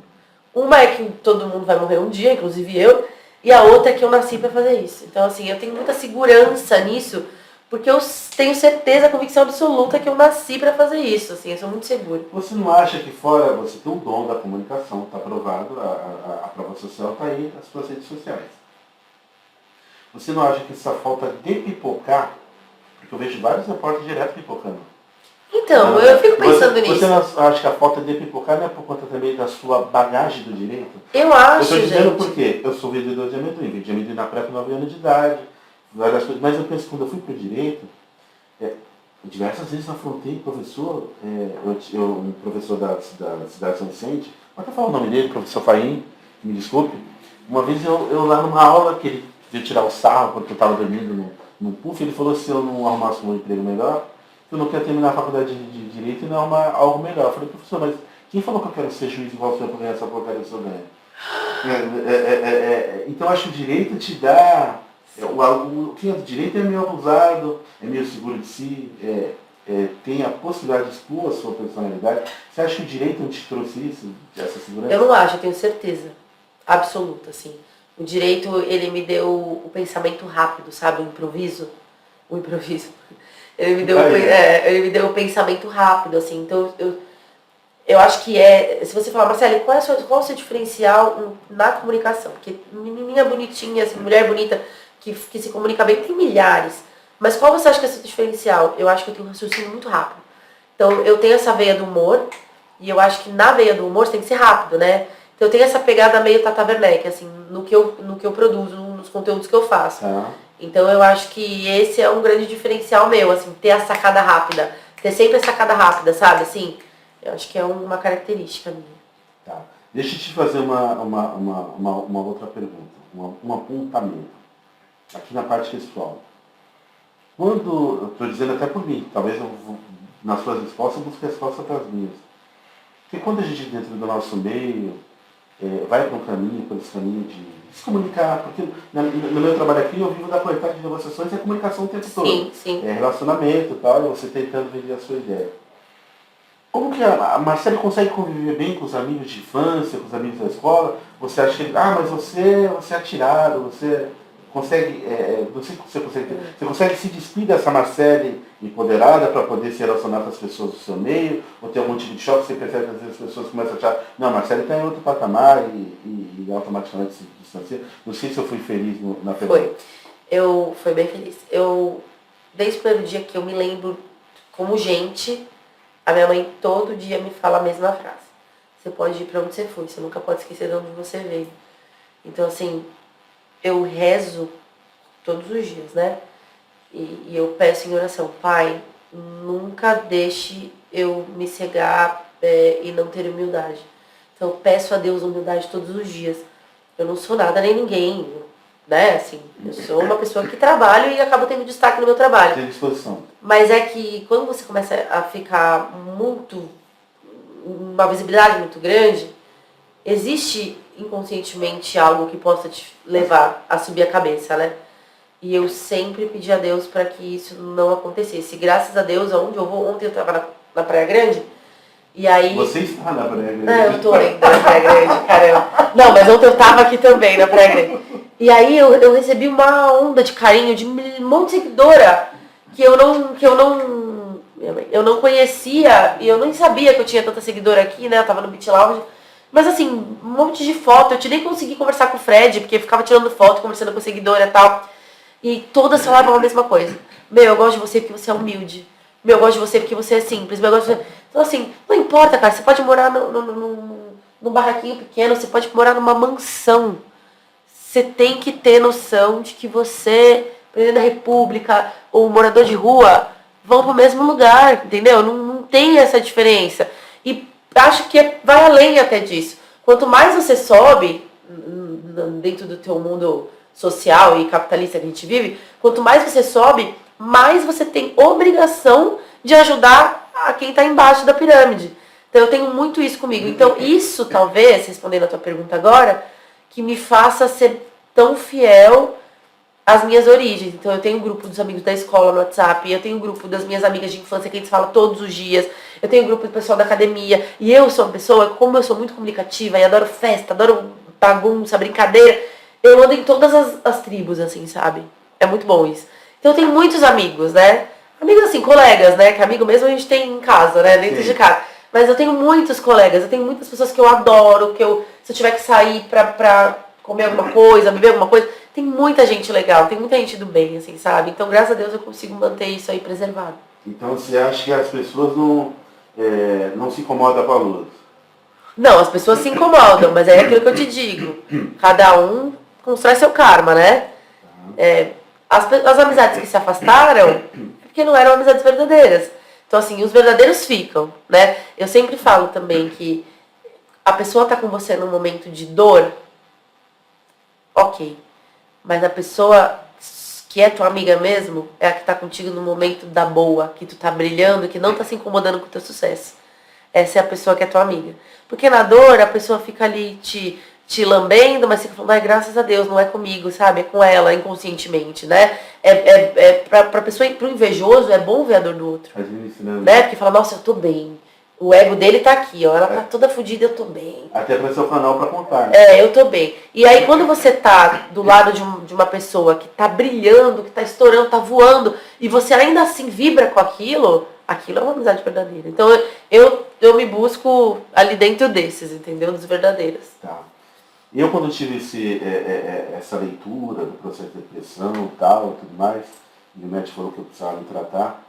Uma é que todo mundo vai morrer um dia, inclusive eu. E a outra é que eu nasci pra fazer isso. Então assim, eu tenho muita segurança nisso, porque eu tenho certeza, convicção absoluta que eu nasci pra fazer isso. Assim, eu sou muito segura. Você não acha que fora você tem um dom da comunicação, está provado, a prova social está aí nas suas redes sociais. Você não acha que essa falta de pipocar, porque eu vejo vários repórteres direto pipocando. Então, eu fico pensando nisso. Você não acha que a falta de pipocar não é por conta também da sua bagagem do direito? Eu acho, eu estou dizendo gente. Por quê? Eu sou vendedor de amendoim. Vendi amendoim na pré com 9 anos de idade, várias coisas. Mas eu penso, quando eu fui para o direito, diversas vezes afrontei professor, um professor da cidade São Vicente, pode falar o nome dele, professor Faim, me desculpe. Uma vez eu lá numa aula, que ele veio tirar o sarro quando eu estava dormindo no puff, ele falou se eu não arrumasse um emprego melhor, eu não quero terminar a faculdade de Direito e não arrumar algo melhor. Eu falei, professor, mas quem falou que eu quero ser juiz igual o senhor para ganhar essa porcaria que o senhor ganha? Então acho que o direito te dá... O que é do direito é meio abusado, é meio seguro de si, tem a possibilidade de expor a sua personalidade. Você acha que o direito não te trouxe isso, essa segurança? Eu não acho, eu tenho certeza absoluta, assim. O direito, ele me deu o pensamento rápido, sabe? O improviso. Ele me deu o pensamento rápido, assim. Então, eu acho que se você falar, Marcelo, qual é o seu diferencial na comunicação? Porque menininha bonitinha, assim, mulher bonita, que se comunica bem, tem milhares. Mas qual você acha que é o seu diferencial? Eu acho que eu tenho um raciocínio muito rápido. Então, eu tenho essa veia do humor, e eu acho que na veia do humor você tem que ser rápido, né? Então, eu tenho essa pegada meio Tata Werneck, assim, no que eu produzo, nos conteúdos que eu faço. Então, eu acho que esse é um grande diferencial meu, assim, ter a sacada rápida. Ter sempre a sacada rápida, sabe? Assim, eu acho que é uma característica minha. Tá. Deixa eu te fazer uma outra pergunta, um apontamento. Aqui na parte pessoal. Eu estou dizendo até por mim, talvez nas suas respostas eu busque resposta para as minhas. Porque quando a gente dentro do nosso meio vai para um caminho, por esse caminho de se comunicar, porque no meu trabalho aqui eu vivo da qualidade de negociações e a comunicação o tempo todo. Sim. Relacionamento e tal, e você tentando vender a sua ideia. Como que a Marcele consegue conviver bem com os amigos de infância, com os amigos da escola? Você acha que, mas você é atirado, você consegue, você consegue se despir dessa Marcele empoderada para poder se relacionar com as pessoas do seu meio? Ou tem algum tipo de choque, você percebe que às vezes as pessoas começam a achar, não, a Marcele está em outro patamar e automaticamente se distancia? Não sei se eu fui feliz na pergunta. Foi. Foi bem feliz. Desde o primeiro dia que eu me lembro como gente, a minha mãe todo dia me fala a mesma frase. Você pode ir pra onde você foi, você nunca pode esquecer de onde você veio. Então, assim, eu rezo todos os dias, né? E eu peço em oração, Pai, nunca deixe eu me cegar e não ter humildade. Então, eu peço a Deus humildade todos os dias. Eu não sou nada nem ninguém, né? Assim, eu sou uma pessoa que trabalho e acabo tendo destaque no meu trabalho. Tem disposição. Mas é que quando você começa a ficar uma visibilidade muito grande, existe inconscientemente algo que possa te levar a subir a cabeça, né? E eu sempre pedi a Deus para que isso não acontecesse. Graças a Deus, aonde eu vou, ontem eu estava na Praia Grande, e aí... Você está na Praia Grande? Não, eu tô ainda na Praia Grande, caramba. Não, mas ontem eu estava aqui também na Praia Grande. E aí eu recebi uma onda de carinho de um monte de seguidora que eu não conhecia e eu nem sabia que eu tinha tanta seguidora aqui, né? Eu tava no Beach Lounge. Mas assim, um monte de foto, eu nem consegui conversar com o Fred, porque eu ficava tirando foto, conversando com a seguidora e tal. E todas falavam a mesma coisa. Meu, eu gosto de você porque você é humilde. Meu, eu gosto de você porque você é simples. Meu, eu gosto de você... Então assim, não importa, cara, você pode morar num barraquinho pequeno, você pode morar numa mansão. Você tem que ter noção de que você, presidente da República ou morador de rua, vão pro mesmo lugar, entendeu? Não tem essa diferença. E acho que vai além até disso. Quanto mais você sobe dentro do teu mundo social e capitalista que a gente vive, quanto mais você sobe, mais você tem obrigação de ajudar a quem está embaixo da pirâmide. Então eu tenho muito isso comigo. Então isso talvez, respondendo a tua pergunta agora, que me faça ser tão fiel às minhas origens. Então eu tenho um grupo dos amigos da escola no WhatsApp, eu tenho um grupo das minhas amigas de infância que a gente fala todos os dias, eu tenho um grupo do pessoal da academia, e eu sou uma pessoa, como eu sou muito comunicativa e adoro festa, adoro bagunça, brincadeira, eu ando em todas as tribos, assim, sabe? É muito bom isso. Então eu tenho muitos amigos, né? Amigos assim, colegas, né? Que amigo mesmo a gente tem em casa, né? Dentro de casa. Mas eu tenho muitos colegas, eu tenho muitas pessoas que eu adoro, se eu tiver que sair pra comer alguma coisa, beber alguma coisa, tem muita gente legal, tem muita gente do bem, assim, sabe? Então, graças a Deus, eu consigo manter isso aí preservado. Então, você acha que as pessoas não se incomodam com a luz? Não, as pessoas se incomodam, mas é aquilo que eu te digo. Cada um constrói seu karma, né? As amizades que se afastaram é porque não eram amizades verdadeiras. Então, assim, os verdadeiros ficam, né? Eu sempre falo também que a pessoa tá com você num momento de dor, ok. Mas a pessoa que é tua amiga mesmo é a que tá contigo no momento da boa, que tu tá brilhando, que não tá se incomodando com o teu sucesso. Essa é a pessoa que é tua amiga. Porque na dor, a pessoa fica ali te lambendo, mas fica falando, ai, graças a Deus, não é comigo, sabe? É com ela, inconscientemente, né? Pra pessoa, pro invejoso, é bom ver a dor do outro. Né? Porque fala, nossa, eu tô bem. O ego dele tá aqui, ó. Ela tá toda fodida, eu tô bem. Até pra seu canal pra contar. Né? Eu tô bem. E aí, quando você tá do lado de uma pessoa que tá brilhando, que tá estourando, tá voando, e você ainda assim vibra com aquilo é uma amizade verdadeira. Então, eu me busco ali dentro desses, entendeu? Dos verdadeiros. Tá. Eu, quando tive essa leitura do processo de depressão e tal, tudo mais, e o médico falou que eu precisava me tratar,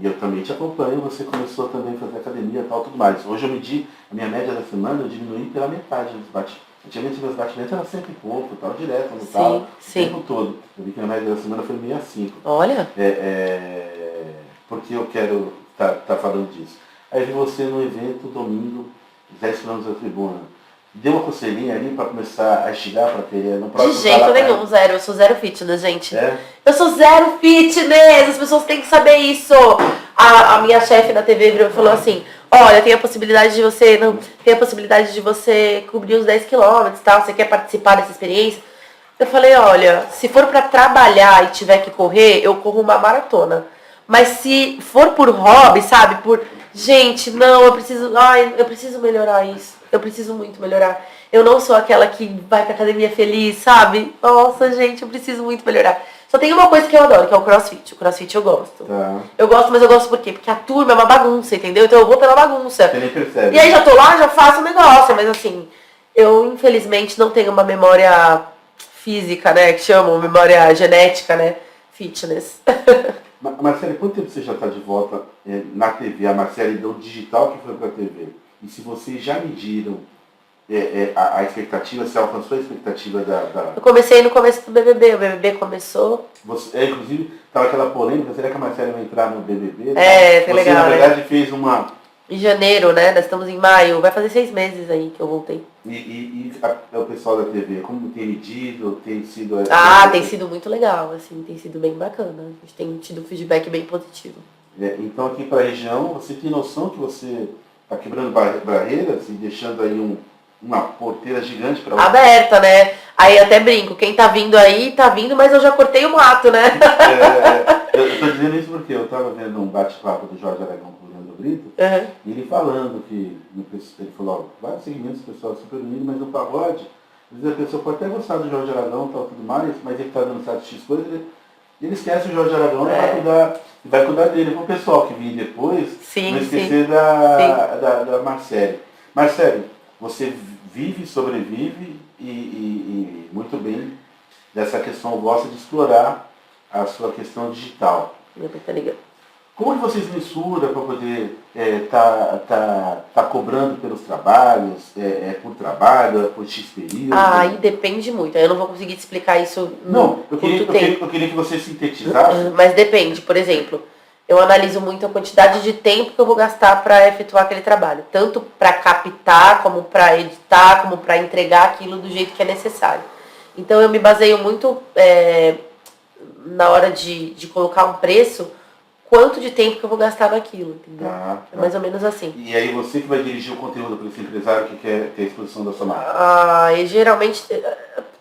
e eu também te acompanho, você começou também a fazer academia e tal, tudo mais. Hoje a minha média da semana eu diminui pela metade dos batimentos. Antigamente meus batimentos eram 100 e pouco, tal, direto no tal, o tempo todo. Eu vi que a média da semana foi 65. Olha! Porque eu quero tá falando disso. Aí vi você no evento domingo, 10 km da tribuna. Deu uma coceirinha ali pra começar a estigar pra querer. De jeito nenhum, zero. Eu sou zero fitness, gente. É? Eu sou zero fitness! As pessoas têm que saber isso! A minha chefe na TV virou e falou assim, olha, tem a possibilidade de você cobrir os 10 km e tal, você quer participar dessa experiência? Eu falei, olha, se for pra trabalhar e tiver que correr, eu corro uma maratona. Mas se for por hobby, sabe, gente, não, eu preciso melhorar isso. Eu preciso muito melhorar. Eu não sou aquela que vai pra academia feliz, sabe? Nossa, gente, eu preciso muito melhorar. Só tem uma coisa que eu adoro, que é o crossfit. O crossfit eu gosto. Tá. Eu gosto, mas eu gosto por quê? Porque a turma é uma bagunça, entendeu? Então eu vou pela bagunça. Você nem percebe. E aí já tô lá, já faço o negócio. Mas assim, eu infelizmente não tenho uma memória física, né? Que chamam memória genética, né? Fitness. Marcele, quanto tempo você já está de volta na TV? A Marcele do digital que foi para a TV. E se vocês já mediram a expectativa, se alcançou a expectativa da... Eu comecei no começo do BBB, o BBB começou... inclusive, estava aquela polêmica, será que a Marcele vai entrar no BBB? Foi legal, na verdade, fez uma... Em janeiro, né? Nós estamos em maio, vai fazer 6 meses aí que eu voltei. O pessoal da TV, como tem medido, tem sido... Tem sido muito legal, assim, tem sido bem bacana. A gente tem tido um feedback bem positivo. Então, aqui para a região, você tem noção que você está quebrando barreiras e deixando aí uma porteira gigante para... Aberta, né? Aí até brinco, quem tá vindo aí, tá vindo, mas eu já cortei o mato, né? Eu estou dizendo isso porque eu estava vendo um bate-papo do Jorge Aragão com o Leandro Brito, e ele falando que, ele falou, vários segmentos, o pessoal é super unido, mas no pagode, às vezes a pessoa pode até gostar do Jorge Aragão e tal, tudo mais, mas ele está dando certo X coisas, ele esquece o Jorge Aragão e vai cuidar dele. Para o pessoal que vir depois, não esquecer da Marcele. Marcele, você vive, sobrevive e muito bem dessa questão vossa de explorar a sua questão digital. Como que vocês mensuram para poder tá cobrando pelos trabalhos, por trabalho, por X período? Aí depende muito, eu não vou conseguir te explicar isso eu queria que você sintetizasse. Mas depende, por exemplo, eu analiso muito a quantidade de tempo que eu vou gastar para efetuar aquele trabalho. Tanto para captar, como para editar, como para entregar aquilo do jeito que é necessário. Então eu me baseio muito na hora de colocar um preço, quanto de tempo que eu vou gastar naquilo, entendeu? É mais ou menos assim. E aí você que vai dirigir o conteúdo para esse empresário que quer ter a exposição da sua marca? E geralmente,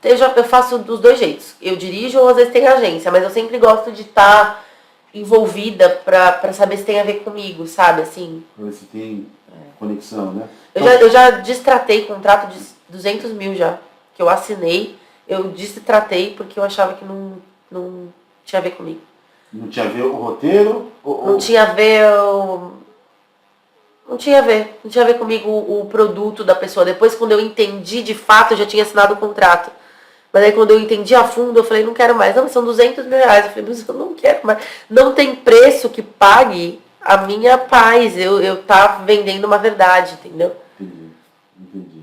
eu faço dos dois jeitos. Eu dirijo ou às vezes tem agência, mas eu sempre gosto de estar envolvida para saber se tem a ver comigo, sabe? Assim. Para ver se tem conexão, né? Eu já destratei contrato de 200 mil já, que eu assinei. Eu destratei porque eu achava que não tinha a ver comigo. Não tinha a ver o roteiro? Não tinha a ver Não tinha a ver comigo o produto da pessoa. Depois, quando eu entendi de fato, eu já tinha assinado o contrato. Mas aí quando eu entendi a fundo, eu falei, não quero mais. Não, mas são 200 mil reais. Eu falei, mas eu não quero mais. Não tem preço que pague a minha paz. Eu tá vendendo uma verdade, entendeu? Entendi.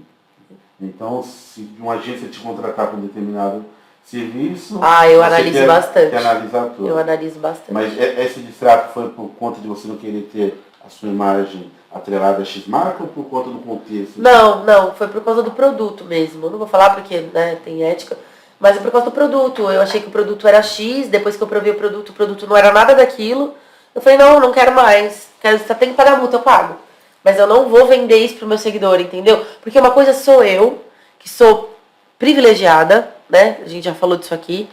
Então, se uma agência te contratar para um determinado serviço... eu analiso bastante. Quer analisar tudo. Eu analiso bastante. Mas esse distrato foi por conta de você não querer ter a sua imagem atrelada a X-marca ou por conta do contexto? Não, foi por causa do produto mesmo. Eu não vou falar porque, né, tem ética, mas é por causa do produto. Eu achei que o produto era X, depois que eu provei o produto não era nada daquilo. Eu falei, não quero mais. Tem que pagar multa, eu pago. Mas eu não vou vender isso pro meu seguidor, entendeu? Porque uma coisa sou eu, que sou privilegiada, né? A gente já falou disso aqui.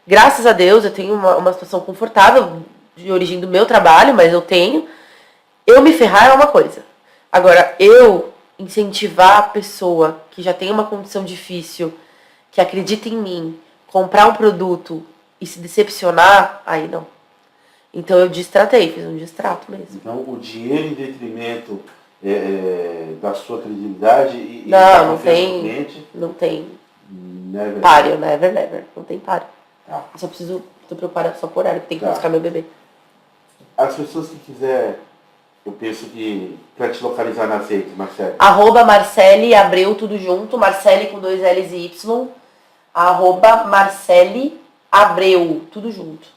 Graças a Deus, eu tenho uma situação confortável de origem do meu trabalho, mas eu tenho. Eu me ferrar é uma coisa. Agora, eu incentivar a pessoa que já tem uma condição difícil, que acredita em mim, comprar um produto e se decepcionar, aí não. Então eu distratei, fiz um distrato mesmo. Então o dinheiro em detrimento da sua credibilidade e não tem cliente, não tem páreo, never. Não tem páreo. Tá. Eu só preciso, tô preocupada só por horário, que tem que buscar meu bebê. As pessoas que quiserem, eu penso que para te localizar nas redes, Marcele. Marcele Abreu, tudo junto, Marcele com 2 L's e Y. Marcele Abreu, tudo junto.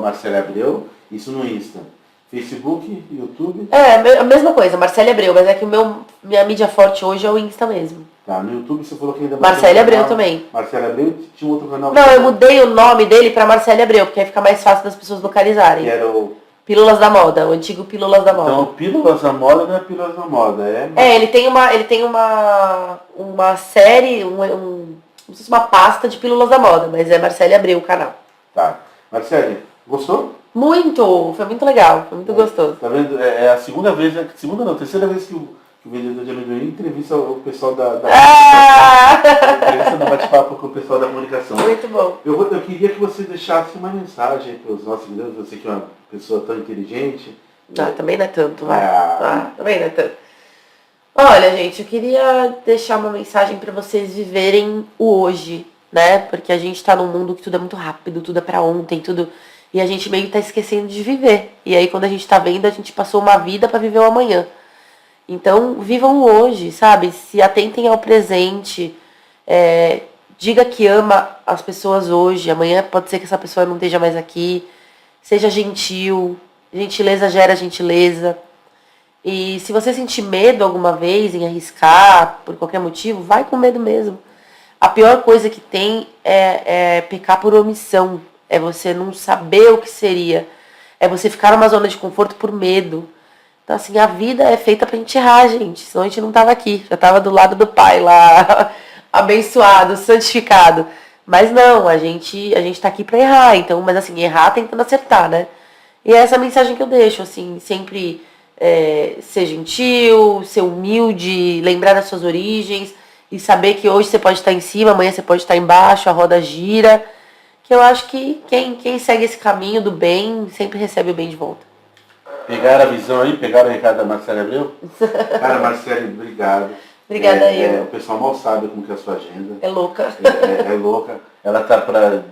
Marcele Abreu, isso no Insta. Facebook, YouTube? A mesma coisa, Marcele Abreu, mas é que minha mídia forte hoje é o Insta mesmo. Tá, no YouTube você falou que ainda... Marcele Abreu também. Marcele Abreu, tinha um outro canal? Não, eu mudei o nome dele pra Marcele Abreu, porque aí fica mais fácil das pessoas localizarem. Que era o... Pílulas da Moda, o antigo Pílulas da Moda. Então, Pílulas da Moda não é Pílulas da Moda, ele tem uma série, como se fosse uma pasta de Pílulas da Moda, mas é Marcele Abreu o canal. Tá. Marcele, gostou? Muito! Foi muito legal, foi muito gostoso. Tá vendo? É a segunda vez, terceira vez que o vendedor de amendoim entrevista o pessoal da entrevista no bate-papo com o pessoal da comunicação. Muito bom. Eu queria que você deixasse uma mensagem para os nossos seguidores, você que é uma pessoa tão inteligente. Também não é tanto, vai. Também não é tanto. Olha, gente, eu queria deixar uma mensagem para vocês viverem o hoje, né? Porque a gente tá num mundo que tudo é muito rápido, tudo é pra ontem, tudo... E a gente meio que tá esquecendo de viver. E aí quando a gente tá vendo, a gente passou uma vida pra viver o amanhã. Então, vivam hoje, sabe? Se atentem ao presente. Diga que ama as pessoas hoje. Amanhã pode ser que essa pessoa não esteja mais aqui. Seja gentil. Gentileza gera gentileza. E se você sentir medo alguma vez em arriscar, por qualquer motivo, vai com medo mesmo. A pior coisa que tem é pecar por omissão. É você não saber o que seria. É você ficar numa zona de conforto por medo. Então, assim, a vida é feita pra gente errar, gente. Senão a gente não tava aqui. Já tava do lado do Pai lá, abençoado, santificado. Mas não, a gente tá aqui pra errar. Então, mas assim, errar tentando acertar, né? E é essa mensagem que eu deixo, assim, sempre ser gentil, ser humilde, lembrar das suas origens e saber que hoje você pode estar em cima, amanhã você pode estar embaixo, a roda gira. Que eu acho que quem segue esse caminho do bem sempre recebe o bem de volta. Pegaram a visão aí? Pegaram o recado da Marcele Abreu? Cara, Marcele, obrigado. Obrigada eu. O pessoal mal sabe como que é a sua agenda. É louca. É louca. Ela tá pra...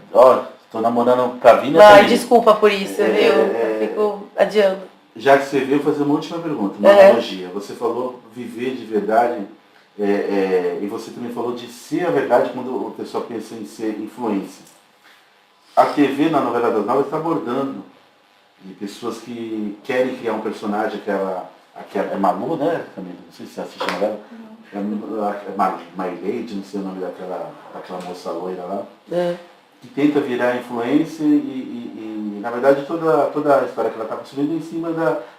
tô namorando pra vir. Ai, desculpa por isso, viu? Eu fico adiando. Já que você veio fazer uma última pergunta, uma analogia. Você falou viver de verdade, e você também falou de ser a verdade quando o pessoal pensa em ser influência. A TV, na Novela das Nove, está abordando de pessoas que querem criar um personagem, que é Malu, né, Camila? Não sei se você assiste a novela. É Maylade, não sei o nome daquela moça loira lá. Que tenta virar influência e na verdade toda a história que ela está construindo é em cima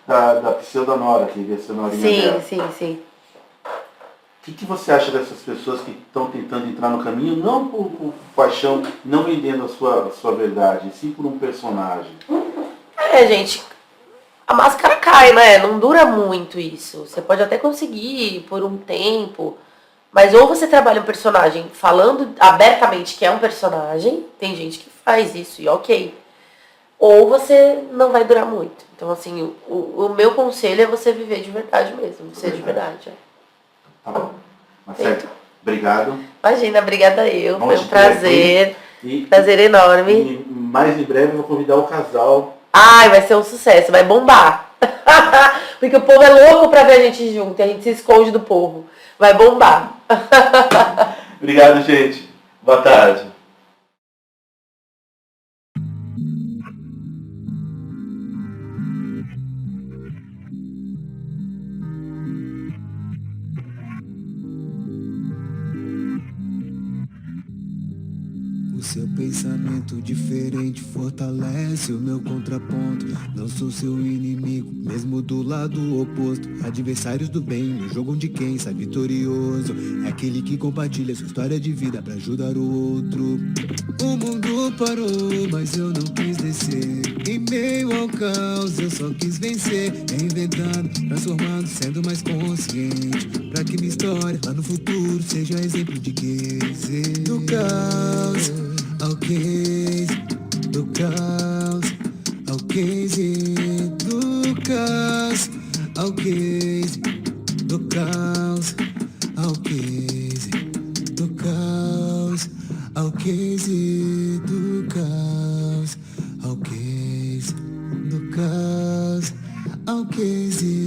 da pseudonora, que ia ser a norinha dela. Sim. O que você acha dessas pessoas que estão tentando entrar no caminho, não por paixão, não vendendo a sua verdade, sim por um personagem? Gente, a máscara cai, né? Não dura muito isso. Você pode até conseguir por um tempo, mas ou você trabalha um personagem falando abertamente que é um personagem, tem gente que faz isso e ok. Ou você não vai durar muito. Então, assim, o meu conselho é você viver de verdade mesmo, ser de verdade. Tá bom. Marcelo, obrigado. Imagina, obrigada eu. Foi um prazer. Prazer enorme. E mais em breve eu vou convidar o casal. Ai, vai ser um sucesso, vai bombar. Porque o povo é louco pra ver a gente junto, e a gente se esconde do povo. Vai bombar. Obrigado, gente. Boa tarde. O seu pensamento diferente fortalece o meu contraponto. Não sou seu inimigo, mesmo do lado oposto. Adversários do bem, no jogo onde quem sai vitorioso é aquele que compartilha sua história de vida pra ajudar o outro. O mundo parou, mas eu não quis descer. Em meio ao caos eu só quis vencer. Reinventando, transformando, sendo mais consciente, pra que minha história lá no futuro seja exemplo de case. Do caos ao case, do caos ao case, do caos ao case, do caos ao case, do caos ao case, do caos ao case, do caos ao case.